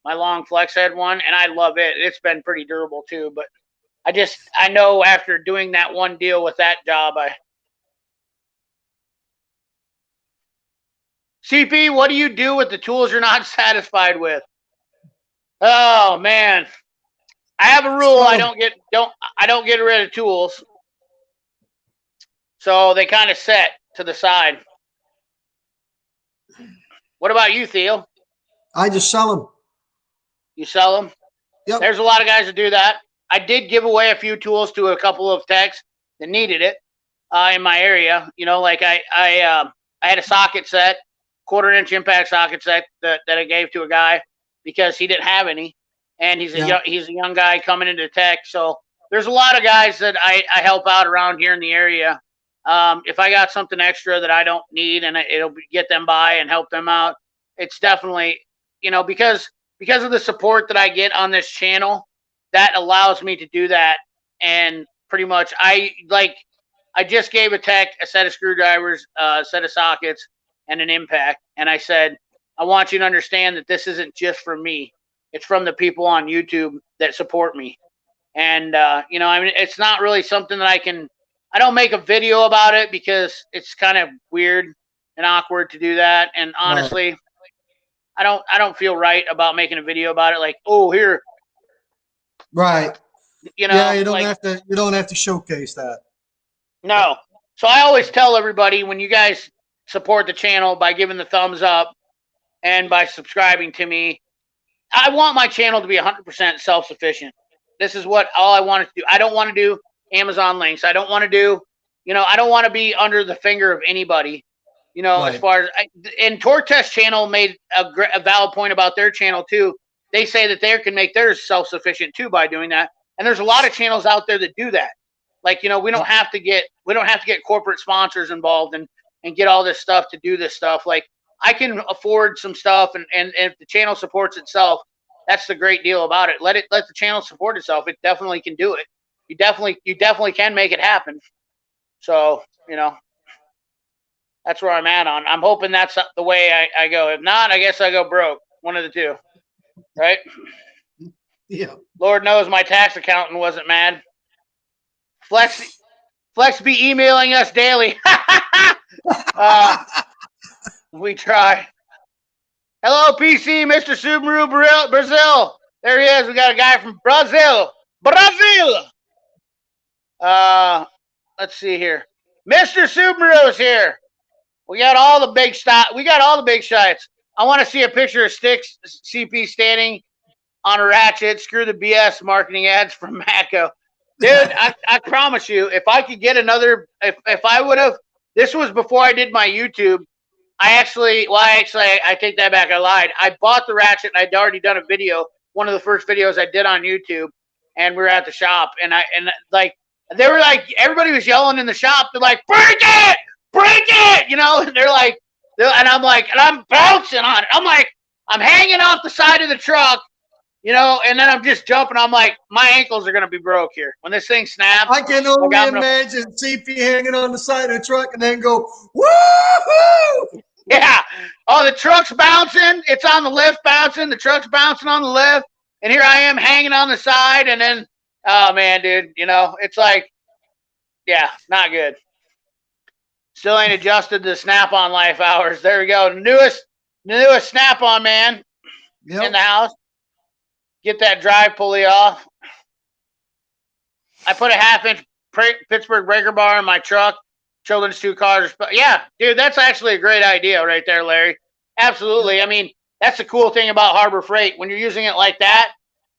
My long flex head one, and I love it. It's been pretty durable too, but I know after doing that one deal with that job, CP, what do you do with the tools you're not satisfied with? Oh man. I have a rule. I don't get rid of tools. So they kind of set to the side. What about you, Theo? I just sell them. You sell them? Yep. There's a lot of guys that do that. I did give away a few tools to a couple of techs that needed it in my area. Like I had a socket set, 1/4-inch impact socket set that I gave to a guy because he didn't have any, and he's a young guy coming into tech. So there's a lot of guys that I help out around here in the area. If I got something extra that I don't need and it'll get them by and help them out, it's definitely because of the support that I get on this channel, that allows me to do that. And pretty much I just gave a tech a set of screwdrivers, a set of sockets, and an impact. And I said, I want you to understand that this isn't just for me. It's from the people on YouTube that support me. And, I mean, it's not really something that I don't make a video about it because it's kind of weird and awkward to do that. And honestly, I don't feel right about making a video about it. Like, oh, here. Right. Yeah, you don't have to showcase that. No. So I always tell everybody, when you guys support the channel by giving the thumbs up and by subscribing to me, I want my channel to be 100% self-sufficient. This is all I want to do. I don't want to do Amazon links. I don't want to do, I don't want to be under the finger of anybody. You know, as Right. far as and Torque Test channel made a valid point about their channel too. They say that they can make theirs self-sufficient too by doing that. And there's a lot of channels out there that do that. Like, you know, we don't have to get corporate sponsors involved and get all this stuff to do this stuff. Like, I can afford some stuff, and if the channel supports itself, that's the great deal about it. Let the channel support itself. It definitely can do it. You definitely can make it happen. So, you know, that's where I'm at on. I'm hoping that's the way I go. If not, I guess I go broke. One of the two, right? Yeah. Lord knows my tax accountant wasn't mad. Flex be emailing us daily. We try. Hello, PC, Mr. Subaru Brazil. There he is. We got a guy from Brazil. Let's see here. Mr. Subaru's here. We got all the big shots. I want to see a picture of Sticks CP standing on a ratchet. Screw the BS marketing ads from Matco. Dude, I promise you, if I could get another, if I would have, this was before I did my YouTube. I take that back. I lied. I bought the ratchet and I'd already done a video, one of the first videos I did on YouTube, and we were at the shop, and they were like, everybody was yelling in the shop. They're like, break it, you know, and I'm bouncing on it. I'm like, I'm hanging off the side of the truck, you know, and then I'm just jumping. I'm like, my ankles are going to be broke here. When this thing snaps. I can only imagine CP hanging on the side of the truck and then go, woohoo! Yeah. Oh, the truck's bouncing. It's on the lift bouncing. The truck's bouncing on the lift. And here I am hanging on the side. And then, oh, man, dude, you know, it's like, yeah, not good. Still ain't adjusted to Snap-on life hours. There we go. Newest Snap-on, man, in the house. Get that drive pulley off. I put a 1/2-inch Pittsburgh breaker bar in my truck. Children's 2 cars. But yeah, dude, that's actually a great idea right there, Larry. Absolutely. I mean, that's the cool thing about Harbor Freight. When you're using it like that,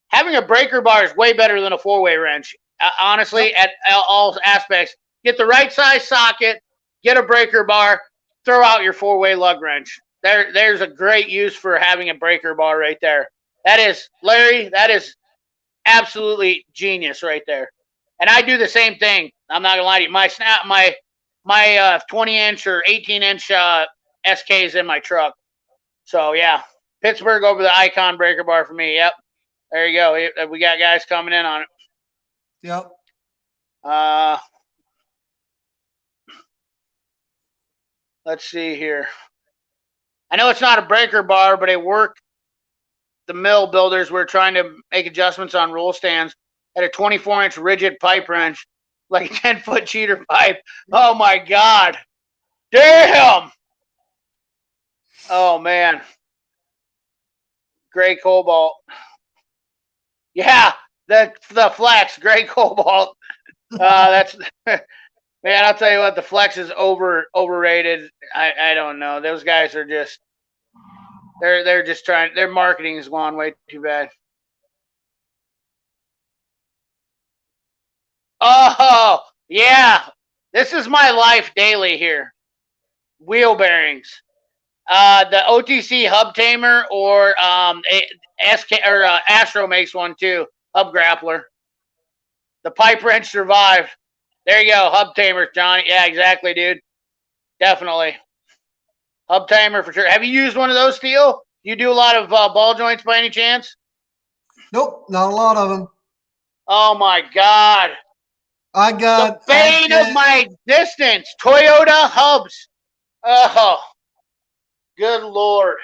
having a breaker bar is way better than a 4-way wrench. Honestly, at all aspects. Get the right size socket, get a breaker bar, throw out your 4-way lug wrench. There's a great use for having a breaker bar right there. That is, Larry, that is absolutely genius right there. And I do the same thing. I'm not gonna lie to you. My 20-inch or 18-inch SKs in my truck. So yeah, Pittsburgh over the Icon breaker bar for me. Yep, there you go. We got guys coming in on it. Yep. Let's see here. I know it's not a breaker bar, but it worked. The mill builders were trying to make adjustments on roll stands at a 24-inch rigid pipe wrench, like a 10-foot cheater pipe. Oh my God. Damn. Oh man. Gray Cobalt. Yeah, the Flex, Gray Cobalt. That's man, I'll tell you what, the Flex is overrated. I don't know. Those guys are just they're just trying, their marketing is going way too bad. Oh, yeah. This is my life daily here. Wheel bearings. The OTC hub tamer or Astro makes one too. Hub grappler. The pipe wrench survived. There you go. Hub tamer, Johnny. Yeah, exactly, dude. Definitely. Hub tamer for sure. Have you used one of those, Steel? You do a lot of ball joints by any chance? Nope, not a lot of them. Oh my God. I got the bane of my existence. Toyota hubs. Oh, good Lord.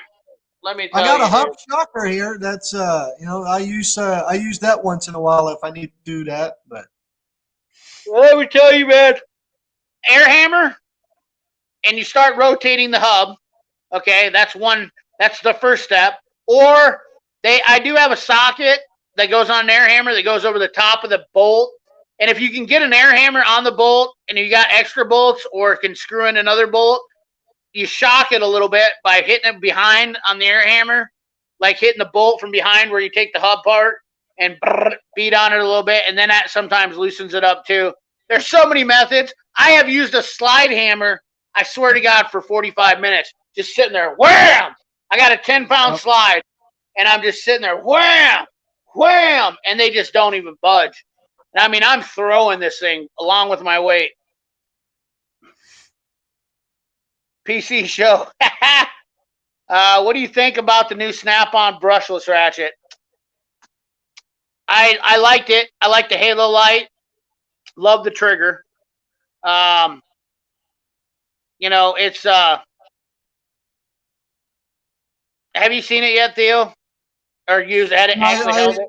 Let me tell you. I got a hub shocker here. That's you know, I use that once in a while if I need to do that. But well, let me tell you, man. Air hammer, and you start rotating the hub. Okay, that's the first step. Or I do have a socket that goes on an air hammer that goes over the top of the bolt. And if you can get an air hammer on the bolt and you got extra bolts or can screw in another bolt, you shock it a little bit by hitting it behind on the air hammer, like hitting the bolt from behind where you take the hub part and beat on it a little bit. And then that sometimes loosens it up too. There's so many methods. I have used a slide hammer. I swear to God, for 45 minutes, just sitting there, wham! I got a 10-pound slide, and I'm just sitting there, wham, wham, and they just don't even budge. And I mean, I'm throwing this thing along with my weight. PC show. What do you think about the new Snap-on brushless ratchet? I liked it. I like the halo light. Love the trigger. You know, it's have you seen it yet, Theo? Or used actually held it?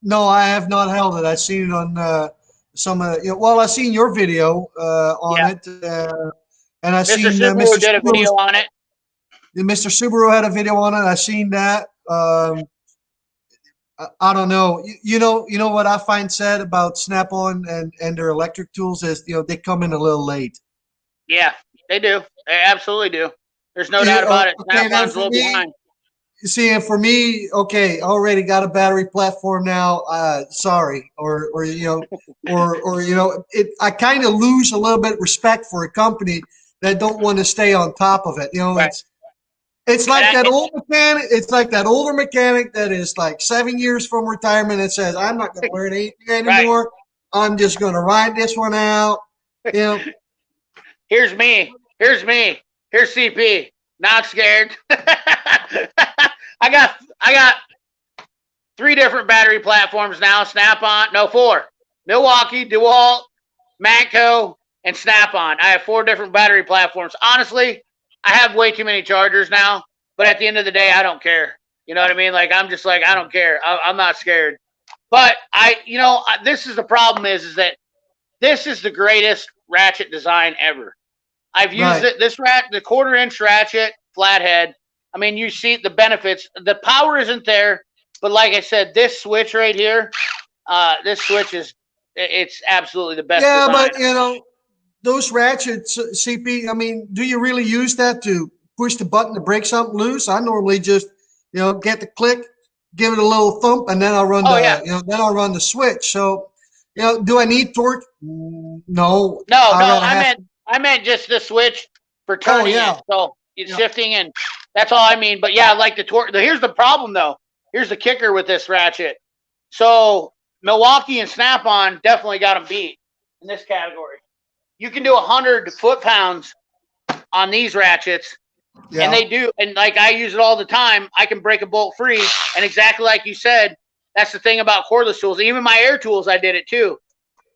No, I have not held it. I've seen it on some of the, well, I've seen your video on it. And I've Mr. seen Subaru did a video on it. Mr. Subaru had a video on it. I've seen that. I don't know. You know what I find sad about Snap-on and their electric tools is, they come in a little late. Yeah, they do. They absolutely do. There's no doubt about it. Snap-on's a little behind. See, and for me, okay, already got a battery platform now. Sorry, or I kind of lose a little bit of respect for a company that don't want to stay on top of it. Right. It's like that old mechanic. It's like that older mechanic that is like 7 years from retirement and says, "I'm not going to learn anything anymore. Right. I'm just going to ride this one out." Here's me. Here's CP. Not scared. I got 3 different battery platforms now. Snap-on. No, 4. Milwaukee, DeWalt, Matco, and Snap-on. I have 4 different battery platforms. Honestly, I have way too many chargers now, but at the end of the day, I don't care. You know what I mean? Like, I'm just like, I don't care. I'm not scared. But this is the problem is that this is the greatest ratchet design ever. I've used it. The 1/4-inch ratchet, flathead. I mean, you see the benefits. The power isn't there, but like I said, this switch right here, this switch it's absolutely the best design. But those ratchets, CP, I mean, do you really use that to push the button to break something loose? I normally just, get the click, give it a little thump, and then I'll run then I'll run the switch. So, do I need torque? No. I meant just the switch for turning it. So it's shifting, and that's all I mean. But yeah, like the torque. Here's the problem, though. Here's the kicker with this ratchet. So Milwaukee and Snap-on definitely got them beat in this category. You can do 100 foot-pounds on these ratchets, and they do. And like I use it all the time. I can break a bolt free, and exactly like you said, that's the thing about cordless tools. Even my air tools, I did it too.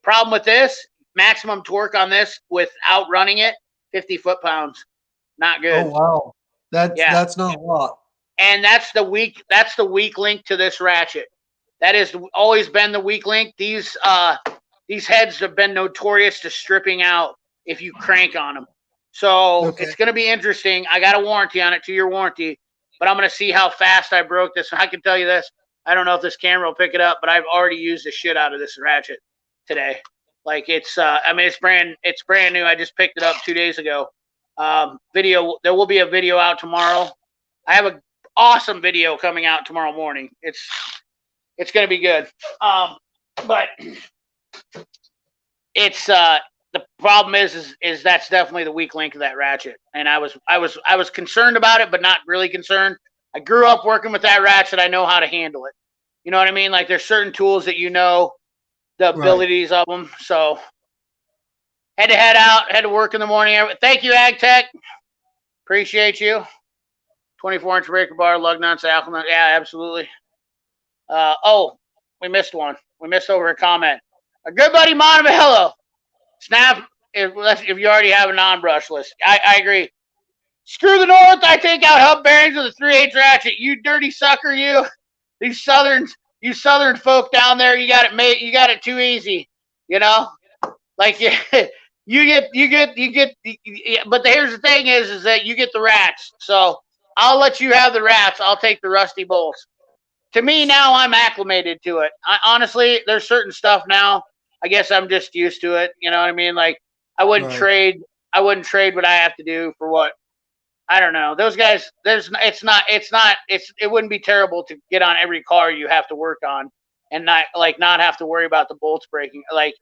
Problem with this, maximum torque on this without running it, 50 foot-pounds. Not good. Oh wow, that's not a lot. And that's the weak link to this ratchet. That has always been the weak link. These heads have been notorious to stripping out if you crank on them. So It's going to be interesting. I got a warranty on it, 2-year warranty, but I'm going to see how fast I broke this. I can tell you this. I don't know if this camera will pick it up, but I've already used the shit out of this ratchet today. Like it's brand new. I just picked it up 2 days ago. There will be a video out tomorrow. I have an awesome video coming out tomorrow morning. It's going to be good. But it's the problem is that's definitely the weak link of that ratchet. And I was concerned about it, but not really concerned. I grew up working with that ratchet. I know how to handle it. You know what I mean? Like there's certain tools that the abilities of them. So had to head out, had to work in the morning. Thank you, Ag Tech. Appreciate you. 24-inch breaker bar, lug nuts, alkaline. Yeah, absolutely. We missed one. We missed over a comment. A good buddy, Montevallo. Snap, if you already have a non-brushless. I agree. Screw the North. I take out hub bearings with a 3/8 ratchet. You dirty sucker, you. You southern folk down there, you got it too easy. Like you get. But here's the thing is that you get the rats. So I'll let you have the rats. I'll take the rusty bolts. To me now, I'm acclimated to it. Honestly, there's certain stuff now. I guess I'm just used to it. You know what I mean? Like I wouldn't trade what I have to do for what. I don't know. Those guys, it wouldn't be terrible to get on every car you have to work on and not have to worry about the bolts breaking. Like,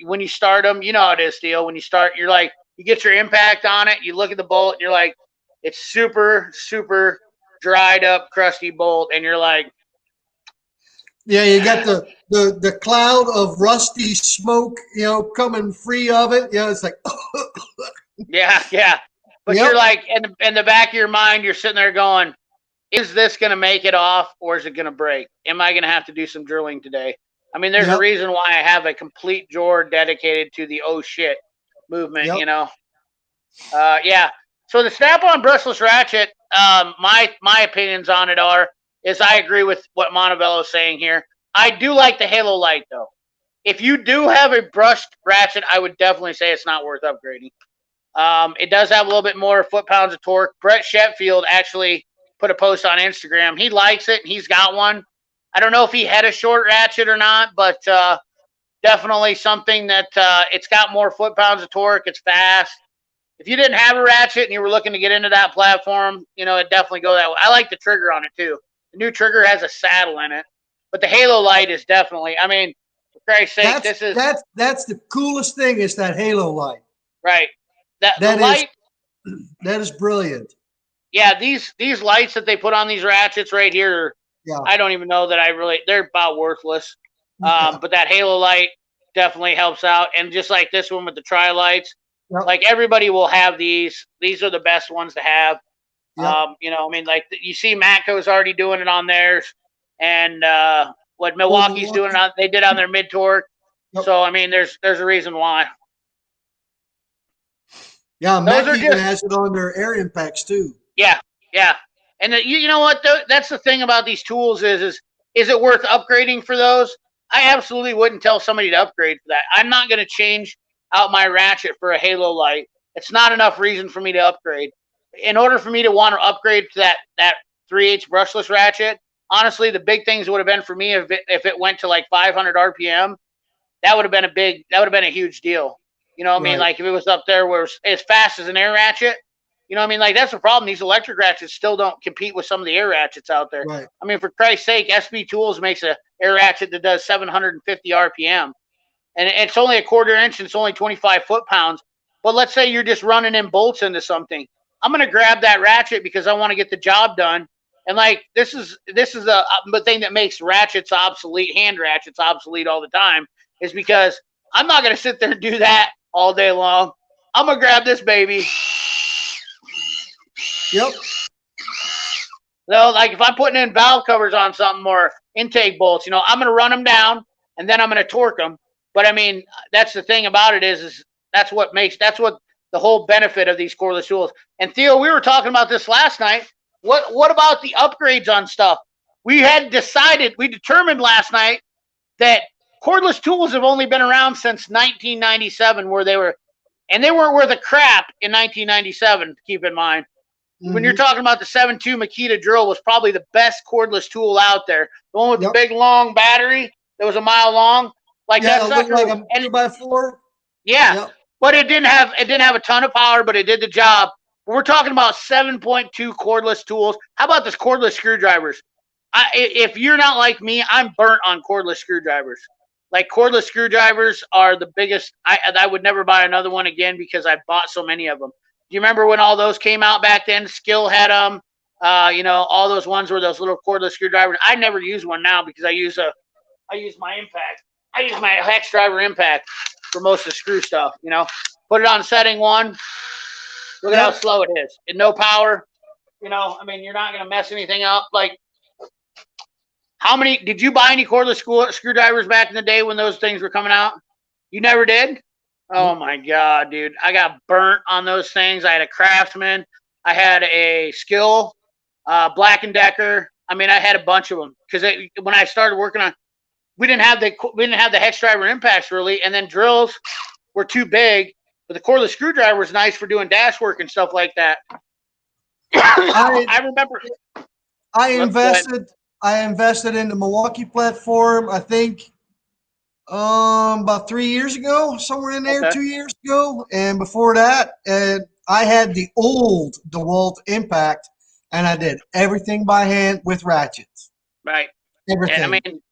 when you start them, you know how it is, Steel. When you start, you're like, You get your impact on it. You look at the bolt, and you're like, it's super, super dried up, crusty bolt, and you're like, yeah, you got the cloud of rusty smoke, coming free of it. It's like, yeah, yeah. But yep, you're like, in the back of your mind, you're sitting there going, is this going to make it off or is it going to break? Am I going to have to do some drilling today? I mean, there's a yep, reason why I have a complete drawer dedicated to the oh shit movement, yep. Yeah. So the snap-on brushless ratchet, my opinions on it is I agree with what Montevello's saying here. I do like the halo light though. If you do have a brushed ratchet, I would definitely say it's not worth upgrading. It does have a little bit more foot-pounds of torque. Brett Sheffield actually put a post on Instagram. He likes it. He's got one. I don't know if he had a short ratchet or not, but definitely something that it's got more foot-pounds of torque. It's fast. If you didn't have a ratchet and you were looking to get into that platform, it'd definitely go that way. I like the trigger on it too. The new trigger has a saddle in it, but the halo light is definitely. I mean, for Christ's sake, that's the coolest thing is that halo light. Right. The light. That is brilliant. Yeah, these lights that they put on these ratchets right here, yeah. I don't even know that they're about worthless. But that halo light definitely helps out. And just like this one with the tri-lights, yep. Like everybody will have these. These are the best ones to have. Yep. Like you see Matco's already doing it on theirs. And what Milwaukee's doing, they did on their mid-torque. Yep. So, I mean, there's a reason why. Yeah, Matco even has it on their air impacts too. Yeah, yeah. And you know what? That's the thing about these tools is it worth upgrading for those? I absolutely wouldn't tell somebody to upgrade for that. I'm not going to change out my ratchet for a halo light. It's not enough reason for me to upgrade. In order for me to want to upgrade to that 3/8 brushless ratchet, honestly, the big things would have been for me if it went to like 500 RPM. That would have been a huge deal. You know what I mean? Like if it was up there where it's as fast as an air ratchet, you know what I mean? Like that's the problem. These electric ratchets still don't compete with some of the air ratchets out there. Right. I mean, for Christ's sake, SB Tools makes a air ratchet that does 750 RPM. And it's only a 1/4 inch and it's only 25 foot-pounds. But let's say you're just running in bolts into something. I'm going to grab that ratchet because I want to get the job done. And like this is the thing that makes ratchets obsolete, hand ratchets obsolete all the time, is because I'm not going to sit there and do that all day long. I'm going to grab this baby. Yep. So, like if I'm putting in valve covers on something or intake bolts, I'm going to run them down and then I'm going to torque them. But I mean, that's the thing about it is that's what the whole benefit of these cordless tools. And Theo, we were talking about this last night. What about the upgrades on stuff? We determined last night that cordless tools have only been around since 1997, where they weren't worth a crap in 1997. Keep in mind, when you're talking about the 7.2 Makita drill was probably the best cordless tool out there. The one with the big long battery that was a mile long, like that sucker, like a 2x4. Yeah, but it didn't have a ton of power, but it did the job. We're talking about 7.2 cordless tools. How about this cordless screwdrivers? If you're not like me, I'm burnt on cordless screwdrivers. Like cordless screwdrivers are the biggest. I would never buy another one again because I bought so many of them. Do you remember when all those came out back then? Skill had them. All those ones were those little cordless screwdrivers. I never use one now because I use my impact. I use my hex driver impact for most of the screw stuff. Put it on setting 1. Look at how slow it is. And no power. You're not going to mess anything up. Like, did you buy any cordless screwdrivers back in the day when those things were coming out? You never did? Oh my God, dude. I got burnt on those things. I had a Craftsman. I had a Skill, Black & Decker. I mean, I had a bunch of them because when I started working on, we didn't have the hex driver impacts really. And then drills were too big, but the cordless screwdriver was nice for doing dash work and stuff like that. I remember. I invested in the Milwaukee platform, I think, about 3 years ago, somewhere in there, 2 years ago. And before that, I had the old DeWalt Impact, and I did everything by hand with ratchets. Right. Everything. And I mean,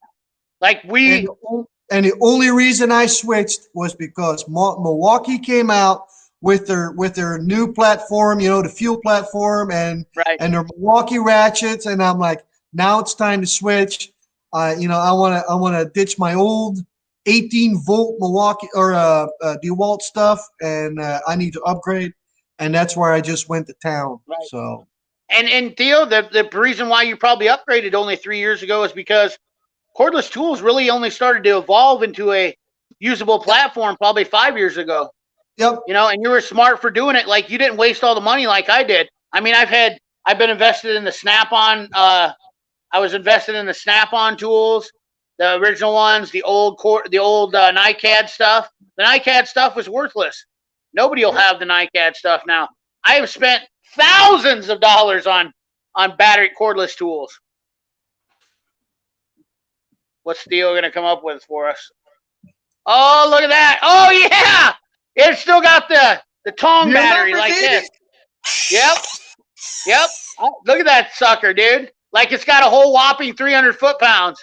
like and the only reason I switched was because Milwaukee came out with their new platform, the fuel platform, and Right. their Milwaukee ratchets, and I'm like, now it's time to switch. I want to ditch my old 18-volt Milwaukee or DeWalt stuff, and I need to upgrade, and that's where I just went to town. Right. So. And Theo, the reason why you probably upgraded only 3 years ago is because cordless tools really only started to evolve into a usable platform probably 5 years ago. Yep. And you were smart for doing it. Like, you didn't waste all the money like I did. I mean, I've been invested in the Snap-on. I was invested in the Snap-on tools, the original ones, the old NiCad stuff. The NiCad stuff was worthless. Nobody will have the NiCad stuff now. I have spent thousands of dollars on battery cordless tools. What's Theo going to come up with for us? Oh, look at that. Oh, yeah. It's still got the tong battery like this. Yep. Oh, look at that sucker, dude. Like, it's got a whole whopping 300 foot-pounds.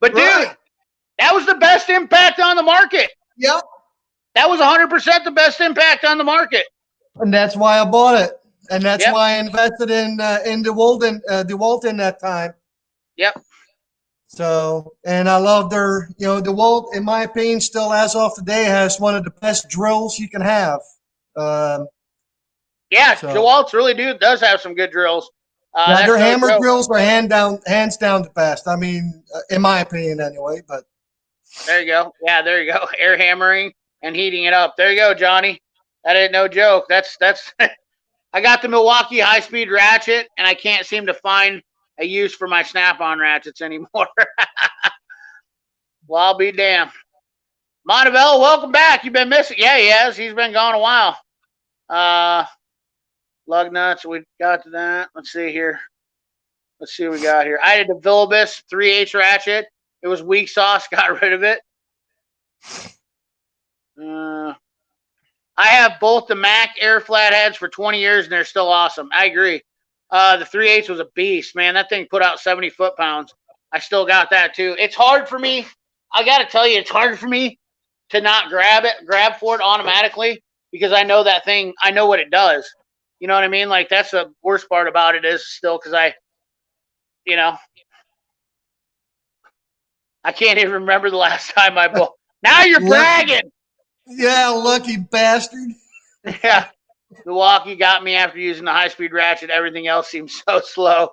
But, dude, that was the best impact on the market. Yep. That was 100% the best impact on the market. And that's why I bought it. And that's why I invested in DeWalt in that time. Yep. So, and I love their, DeWalt, in my opinion, still as of today has one of the best drills you can have. DeWalt's really does have some good drills. Their hammer drills are hands down the best. I mean, in my opinion, anyway. But there you go. Yeah, there you go. Air hammering and heating it up. There you go, Johnny. That ain't no joke. That's. I got the Milwaukee high-speed ratchet, and I can't seem to find a use for my Snap-on ratchets anymore. Well, I'll be damned. Montebello, welcome back. You've been missing. Yeah, he has. He's been gone a while. Lug nuts, we got to that. Let's see here. Let's see what we got here. I had a Vilibus 3/8 ratchet. It was weak sauce. Got rid of it. I have both the Mac air flatheads for 20 years, and they're still awesome. I agree. The 3/8 was a beast, man. That thing put out 70 foot-pounds. I still got that, too. It's hard for me. I got to tell you, it's hard for me to not grab for it automatically, because I know that thing. I know what it does. You know what I mean? Like, that's the worst part about it is still because I can't even remember the last time I bought. Now you're bragging. Yeah, lucky bastard. Yeah. Milwaukee got me after using the high-speed ratchet. Everything else seems so slow,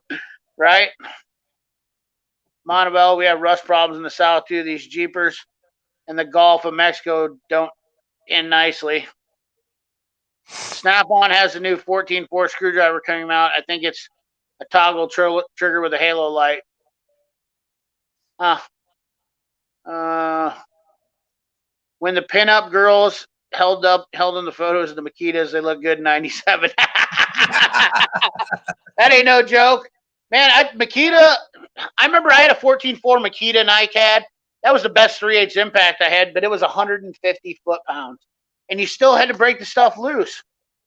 right? Montebello, we have rust problems in the south, too. These Jeepers and the Gulf of Mexico don't end nicely. Snap-on has a new 14-4 screwdriver coming out. I think it's a toggle trigger with a halo light. When the pinup girls held in the photos of the Makitas, they look good in 97. That ain't no joke. Man, Makita, I remember I had a 14-4 Makita NiCad. That was the best 3/8 impact I had, but it was 150 foot-pounds. And you still had to break the stuff loose.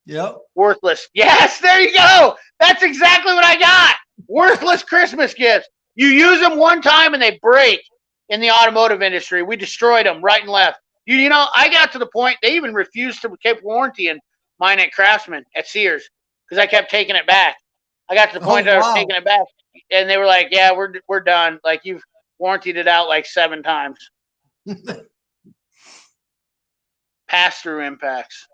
Yep. Worthless. Yes, there you go. That's exactly what I got. Worthless Christmas gifts. You use them one time and they break in the automotive industry. We destroyed them right and left. I got to the point they even refused to keep warrantying mine at Craftsman at Sears because I kept taking it back. I got to the point that I was taking it back, and they were like, "Yeah, we're done. Like, you've warrantied it out like 7 times." Pass-through impacts.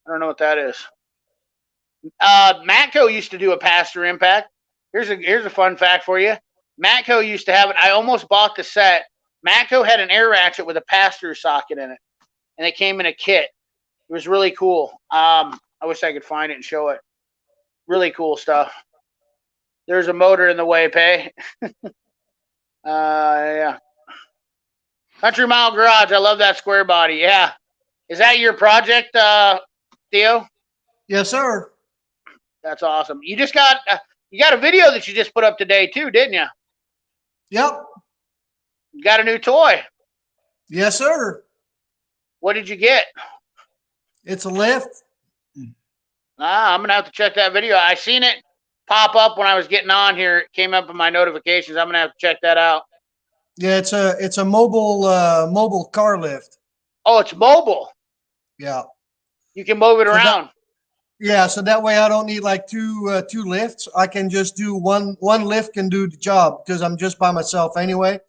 I don't know what that is. Matco used to do a pass-through impact. Here's a fun fact for you. Matco used to have it. I almost bought the set. Matco had an air ratchet with a pass-through socket in it, and it came in a kit. It was really cool. I wish I could find it and show it. Really cool stuff. There's a motor in the way, Pay. Yeah. Country Mile Garage. I love that square body. Yeah. Is that your project, Theo? Yes, sir. That's awesome. You just got a video that you just put up today too, didn't you? Yep. You got a new toy. Yes, sir. What did you get? It's a lift. I'm gonna have to check that video. I seen it pop up when I was getting on here. It came up in my notifications. I'm gonna have to check that out. Yeah, it's a mobile car lift. Oh, it's mobile. Yeah. You can move it So around. so that way I don't need like two lifts. I can just do one lift can do the job because I'm just by myself anyway.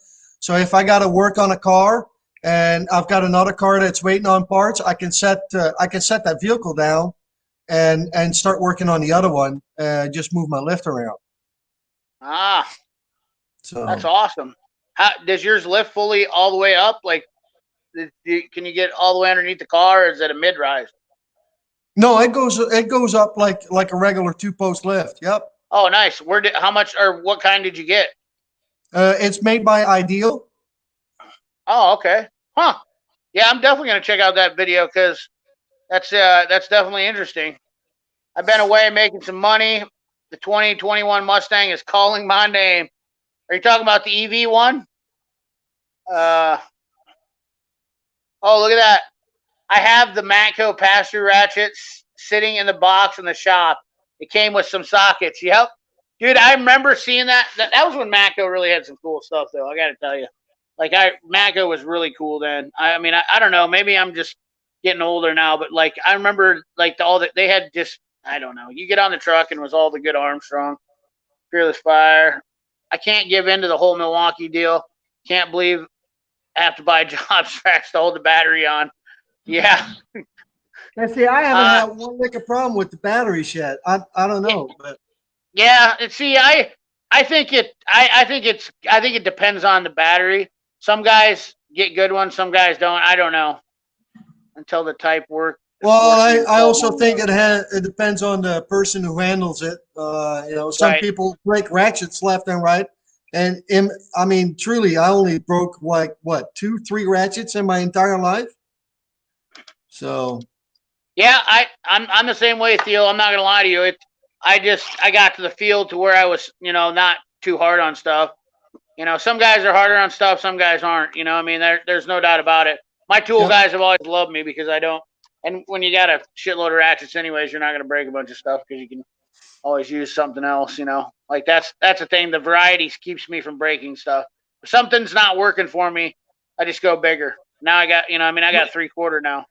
So if I got to work on a car and I've got another car that's waiting on parts, I can set that vehicle down and start working on the other one. Just move my lift around. Ah, that's So awesome. How does yours lift fully all the way up? Like, can you get all the way underneath the car, or is it a mid rise? no, it goes up like a regular two post lift. Yep. Oh, nice. How much or what kind did you get? It's made by Ideal. Oh, okay. Huh. Yeah, I'm definitely gonna check out that video because that's definitely interesting. I've been away making some money. The 2021 Mustang is calling my name. Are you talking about the EV one? Uh, oh, look at that. I have the Matco pass-through ratchets sitting in the box in the shop. It came with some sockets. Yep. Dude, I remember seeing that. That was when Matco really had some cool stuff, though. I got to tell you. Like, Matco was really cool then. I mean, I don't know. Maybe I'm just getting older now, but, like, I remember, like, all that they had just, I don't know. You get on the truck and it was all the good Armstrong, Fearless Fire. I can't give in to the whole Milwaukee deal. Can't believe I have to buy job tracks to hold the battery on. Yeah. And see, I haven't had one lick of problem with the batteries yet. I don't know, but Yeah, and see, I think it depends on the battery. Some guys get good ones, some guys don't. I don't know until the type work. well, works I also think it depends on the person who handles it. Some right. people break ratchets left and right, and I mean, truly, I only broke like what 2, 3 ratchets in my entire life. So Yeah, I'm the same way, Theo. I'm not gonna lie to you. I got to the field to where I was, not too hard on stuff. Some guys are harder on stuff, some guys aren't. I mean, there's no doubt about it. My tool yep, guys have always loved me because I don't. And when you got a shitload of ratchets, anyways, you're not gonna break a bunch of stuff because you can always use something else. Like that's the thing. The variety keeps me from breaking stuff. If something's not working for me, I just go bigger. Now I got, I got 3/4 now.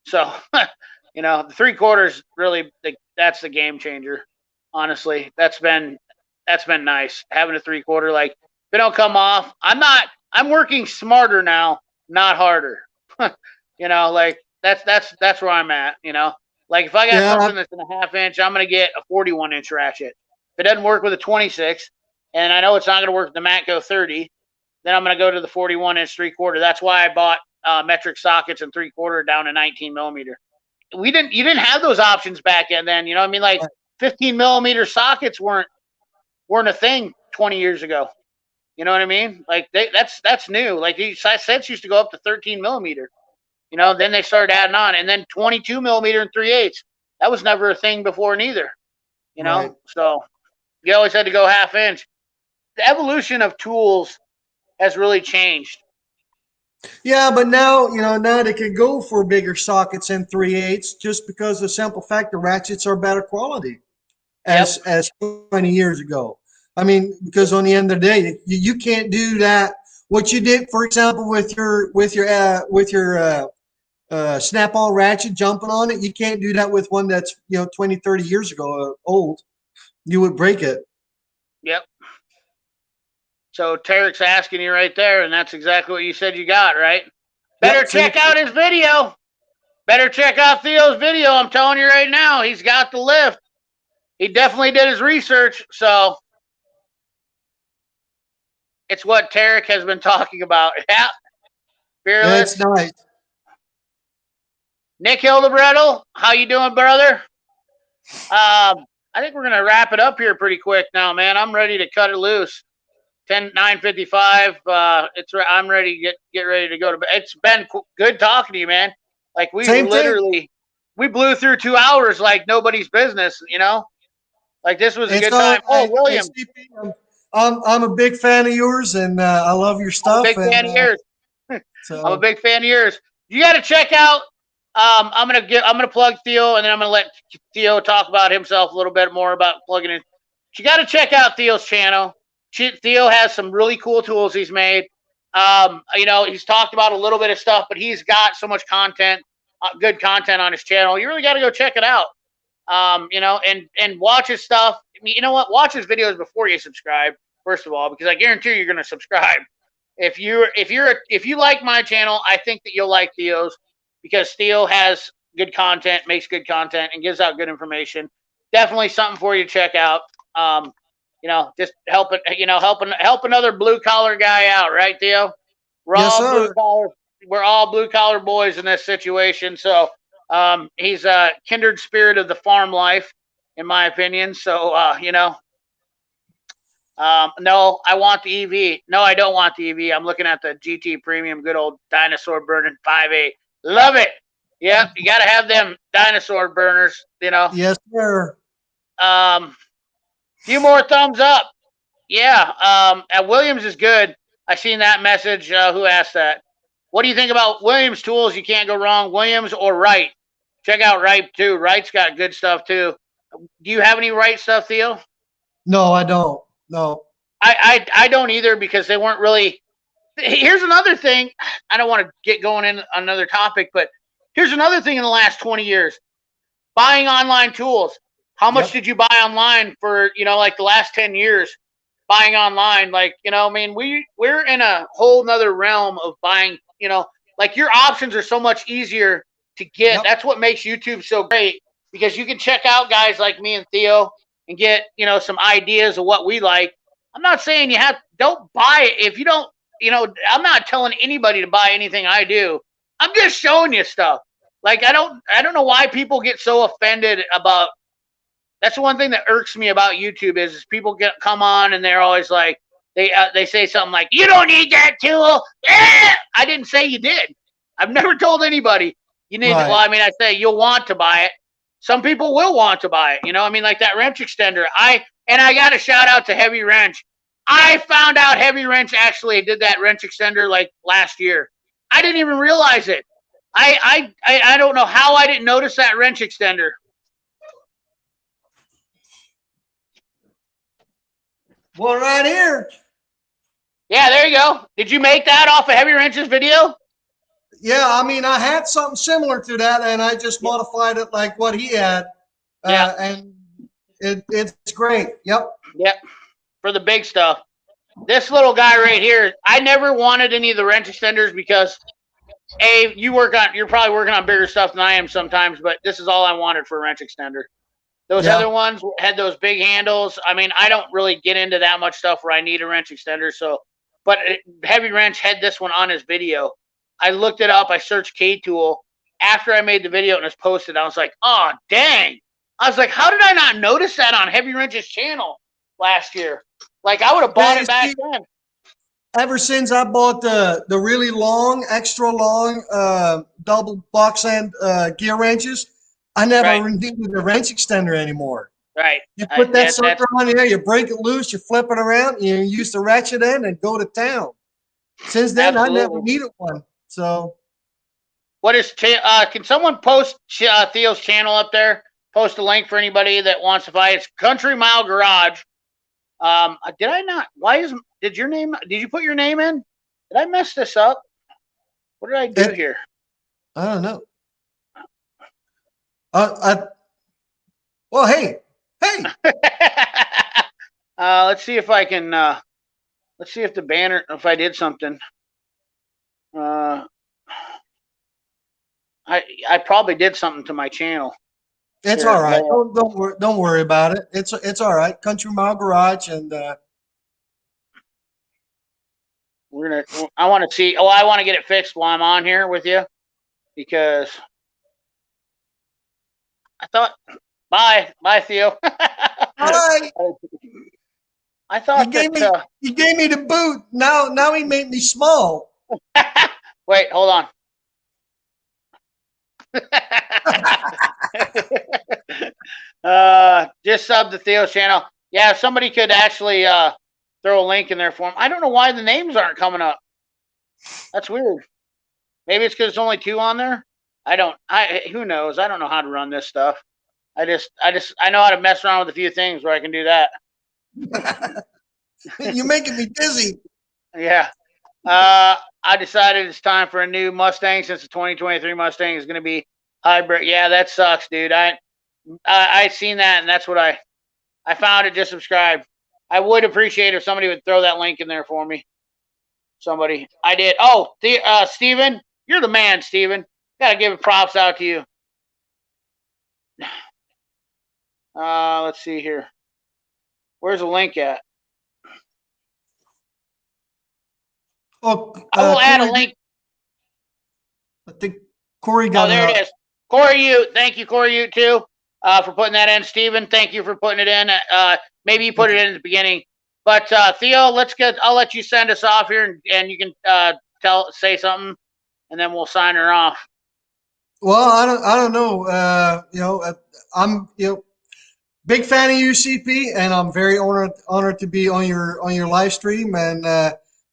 So, the 3/4 really that's the game changer. Honestly, that's been nice having a 3/4. Like if it don't come off, I'm working smarter now, not harder. Like that's where I'm at. Like if I got yeah, something that's in a 1/2 inch, I'm gonna get a 41-inch ratchet. If it doesn't work with a 26, and I know it's not gonna work with the Matco 30, then I'm gonna go to the 41-inch 3/4. That's why I bought metric sockets and 3/4 down to 19 millimeter. You didn't have those options back then. I mean, like 15 millimeter sockets weren't a thing 20 years ago. You know what I mean? Like that's new. Like these sets used to go up to 13 millimeter. Then they started adding on, and then 22 millimeter and 3/8. That was never a thing before neither. right. So you always had to go 1/2 inch. The evolution of tools has really changed. Yeah, but now they can go for bigger sockets and 3/8 just because the simple fact the ratchets are better quality Yep. as 20 years ago. I mean, because on the end of the day, you can't do that. What you did, for example, with your snap-on ratchet jumping on it, you can't do that with one that's 20, 30 years ago old. You would break it. Yep. So Tarek's asking you right there, and that's exactly what you said you got, right? Better Yep. See? check out his video. Better check out Theo's video. I'm telling you right now, he's got the lift. He definitely did his research, so it's what Tarek has been talking about. Yeah. It's Fearless. nice. Nick Hildebrettel, how you doing, brother? I think we're gonna wrap it up here pretty quick now, man. I'm ready to cut it loose. 9:55. I'm ready to get ready to go to bed. It's been good talking to you, man. Like we Same thing. we blew through 2 hours like nobody's business. Like this was a It's good time. Oh, William, CP, I'm a big fan of yours, and I love your I'm a stuff. big And fan of yours. I'm a so big fan of yours. You got to check out. I'm gonna plug Theo, and then I'm gonna let Theo talk about himself a little bit more about plugging in. You got to check out Theo's channel. Theo has some really cool tools he's made. He's talked about a little bit of stuff, but he's got so much content. good content on his channel. You really got to go check it out. You know, and watch his stuff. I mean, you know what? Watch his videos before you subscribe, first of all, because I guarantee you're going to subscribe. If you like my channel, I think that you'll like Theo's, because Theo has good content, makes good content, and gives out good information. Definitely something for you to check out. You know, just helping another blue collar guy out, right, Theo? We're Yes, all sir. blue collar. We're all blue collar boys in this situation. So he's a kindred spirit of the farm life, in my opinion. So you know, no, I want the EV. No, I don't want the EV. I'm looking at the GT Premium, good old dinosaur burning 5.8. Love it. Yep, you got to have them dinosaur burners. You know. Yes, sir. Few more thumbs up. Yeah. Williams is good. I seen that message. Who asked that? What do you think about Williams tools? You can't go wrong. Williams or Wright. Check out Wright too. Wright's got good stuff too. Do you have any Wright stuff, Theo? No, I don't. No. I don't either, because they weren't really. Here's another thing. I don't want to get going in another topic, but here's another thing in the last 20 years. Buying online tools. How much did you buy online for, you know, like the last 10 years? Buying online, like, you know, I mean, we're in a whole nother realm of buying, you know, like your options are so much easier to get. Yep. That's what makes YouTube so great, because you can check out guys like me and Theo and get, you know, some ideas of what we like. I'm not saying don't buy it if you don't, you know, I'm not telling anybody to buy anything I do. I'm just showing you stuff. Like, I don't know why people get so offended about. That's the one thing that irks me about YouTube is people come on and they're always like, they say something like, you don't need that tool. I didn't say you did. I've never told anybody you need. Right. Well, I mean, I say you'll want to buy it. Some people will want to buy it. You know, I mean, like that wrench extender. I got a shout out to Heavy Wrench. I found out Heavy Wrench actually did that wrench extender like last year. I didn't even realize it. I don't know how I didn't notice that wrench extender. Well, right here. Yeah, there you go. Did you make that off of Heavy Wrench's video? Yeah, I mean, I had something similar to that, and I just modified it like what he had. And it's great. Yep. Yep. For the big stuff. This little guy right here, I never wanted any of the wrench extenders because, you're probably working on bigger stuff than I am sometimes, but this is all I wanted for a wrench extender. Those other ones had those big handles. I mean, I don't really get into that much stuff where I need a wrench extender. So, but Heavy Wrench had this one on his video. I looked it up. I searched K-Tool. After I made the video and it was posted, I was like, oh, dang. I was like, how did I not notice that on Heavy Wrench's channel last year? Like, I would have bought it back then. Ever since I bought the really long, extra long double box end gear wrenches, I never needed a wrench extender anymore. Right. You put that sucker on there, you break it loose, you flip it around, you use the ratchet end and go to town. Since then, I never needed one. So, what is? Can someone post Theo's channel up there? Post a link for anybody that wants to buy it. It's Country Mile Garage. Did I not? Did you put your name in? Did I mess this up? What did I do here? I don't know. Well, hey. Let's see if I can. Let's see if the banner. If I did something. I probably did something to my channel. It's all right. Don't worry about it. It's all right. Country Mile Garage, and I want to see. Oh, I want to get it fixed while I'm on here with you, because I thought. Bye, Theo. Bye. I thought you gave me the boot. Now he made me small. Wait, hold on. Just sub to Theo's channel. Yeah, if somebody could actually throw a link in there for him. I don't know why the names aren't coming up. That's weird. Maybe it's because there's only 2 on there. Who knows? I don't know how to run this stuff. I know how to mess around with a few things where I can do that. You're making me dizzy. Yeah. I I decided it's time for a new Mustang since the 2023 Mustang is going to be hybrid. Yeah, that sucks, dude. I seen that, and that's what I found it. Just subscribe. I would appreciate if somebody would throw that link in there for me. Somebody, I did. Oh, Steven, you're the man, Steven. Gotta give props out to you. Let's see here. Where's the link at? Oh, I will add a Corey, link. I think Corey got there it is. Corey, you. Thank you, Corey, you too, for putting that in. Steven, thank you for putting it in. Maybe you put it in at the beginning. But Theo, I'll let you send us off here, and you can say something, and then we'll sign her off. Well, I don't know. I'm big fan of UCP, and I'm very honored to be on your live stream, and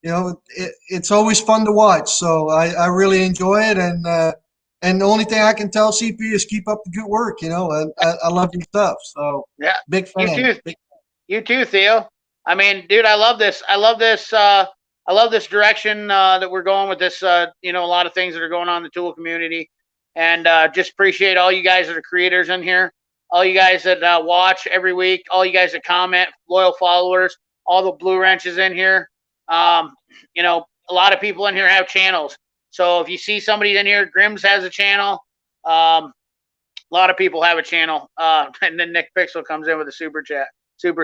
it's always fun to watch. So I really enjoy it, and the only thing I can tell CP is keep up the good work. I love your stuff. So yeah, big fan. You too, Theo. I mean, dude, I love this. I love this direction that we're going with this. A lot of things that are going on in the tool community, and just appreciate all you guys that are creators in here, all you guys that watch every week, all you guys that comment, loyal followers, all the blue wrenches in here. A lot of people in here have channels. So if you see somebody in here, Grims has a channel. A lot of people have a channel. And then Nick Pixel comes in with a super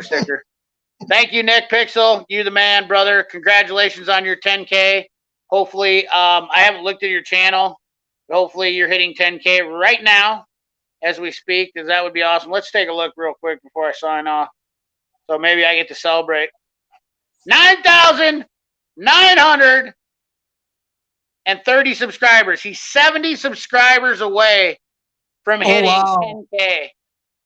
sticker. Thank you, Nick Pixel. You the man, brother. Congratulations on your 10K. Hopefully, I haven't looked at your channel. Hopefully, you're hitting 10K right now as we speak, because that would be awesome. Let's take a look real quick before I sign off. So maybe I get to celebrate. 9,930 subscribers. He's 70 subscribers away from hitting 10K.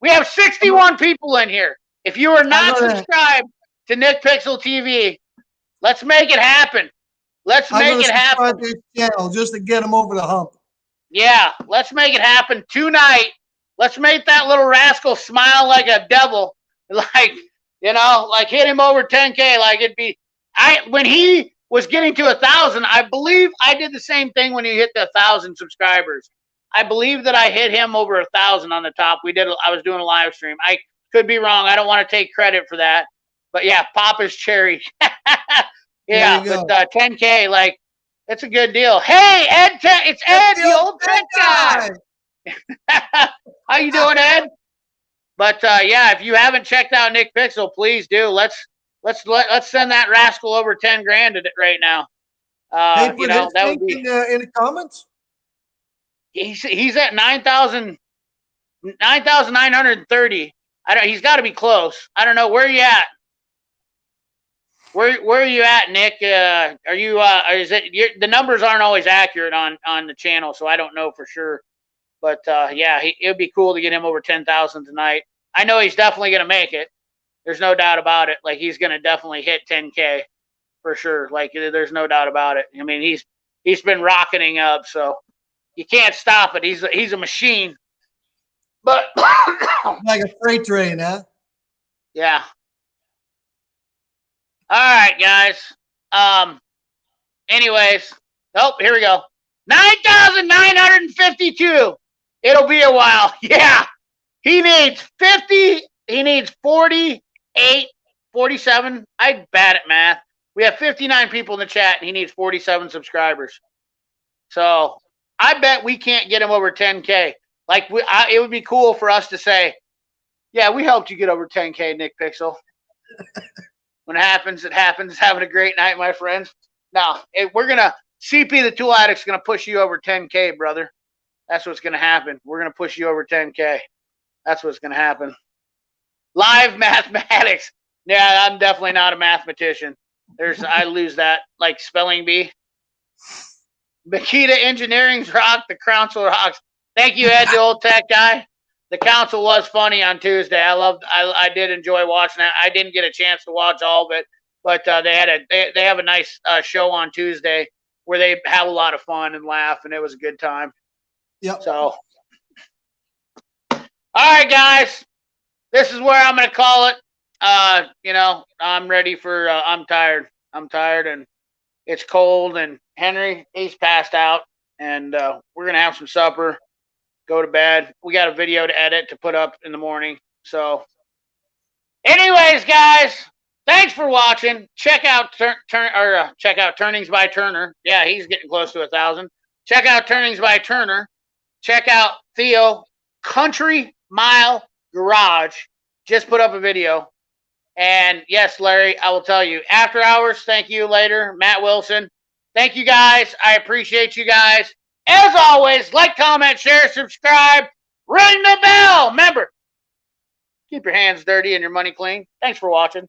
We have 61 people in here. If you are not subscribed to Nick Pixel TV, let's make it happen. Let's make it happen. To his channel just to get him over the hump. Yeah, let's make it happen tonight. Let's make that little rascal smile like a devil. Like hit him over 10K. Like when he was getting to 1,000, I believe I did the same thing when he hit the 1,000 subscribers. I believe that I hit him over 1,000 on the top. I was doing a live stream. I could be wrong. I don't want to take credit for that. But yeah, Papa's cherry. Yeah, but 10K, like, it's a good deal. Hey, Ed, it's Ed, the old tech guy. How you doing, Ed? But yeah, if you haven't checked out Nick Pixel, please do. Let's send that rascal over 10 grand right now. That would be in the comments. He's at 9,930. He's got to be close. I don't know. Where are you at? Where are you at, Nick? Are you? The numbers aren't always accurate on the channel, so I don't know for sure. But yeah, it would be cool to get him over 10,000 tonight. I know he's definitely going to make it. There's no doubt about it. Like, he's going to definitely hit 10K for sure. Like, there's no doubt about it. I mean, he's been rocketing up, so you can't stop it. He's a machine. But like a freight train, huh? Yeah. All right, guys. Anyways, here we go. 9,952. It'll be a while. Yeah. He needs 50. He needs 48, 47. I'm bad at math. We have 59 people in the chat, and he needs 47 subscribers. So I bet we can't get him over 10K. Like, it would be cool for us to say, yeah, we helped you get over 10K, Nick Pixel. When it happens, it happens. Having a great night, my friends. Now, CP the Tool Addict's going to push you over 10K, brother. That's what's going to happen. We're going to push you over 10K. That's what's going to happen. Live mathematics. Yeah, I'm definitely not a mathematician. I lose that, like spelling bee. Makita Engineering's rock. The council rocks. Thank you, Ed, the old tech guy. The council was funny on Tuesday. I did enjoy watching that. I didn't get a chance to watch all of it, but they have a nice show on Tuesday where they have a lot of fun and laugh, and it was a good time. Yep. So, all right, guys, this is where I'm going to call it. I'm ready for. I'm tired. And It's cold, and Henry, he's passed out, and we're going to have some supper, go to bed. We got a video to edit to put up in the morning. So, anyways, guys, thanks for watching. Check out check out Turnings by Turner. Yeah, he's getting close to 1,000. Check out Turnings by Turner. Check out Theo Country Mile Garage. Just put up a video. And yes, Larry, I will tell you. After hours, thank you later. Matt Wilson. Thank you guys. I appreciate you guys. As always, like, comment, share, subscribe, ring the bell. Remember, keep your hands dirty and your money clean. Thanks for watching.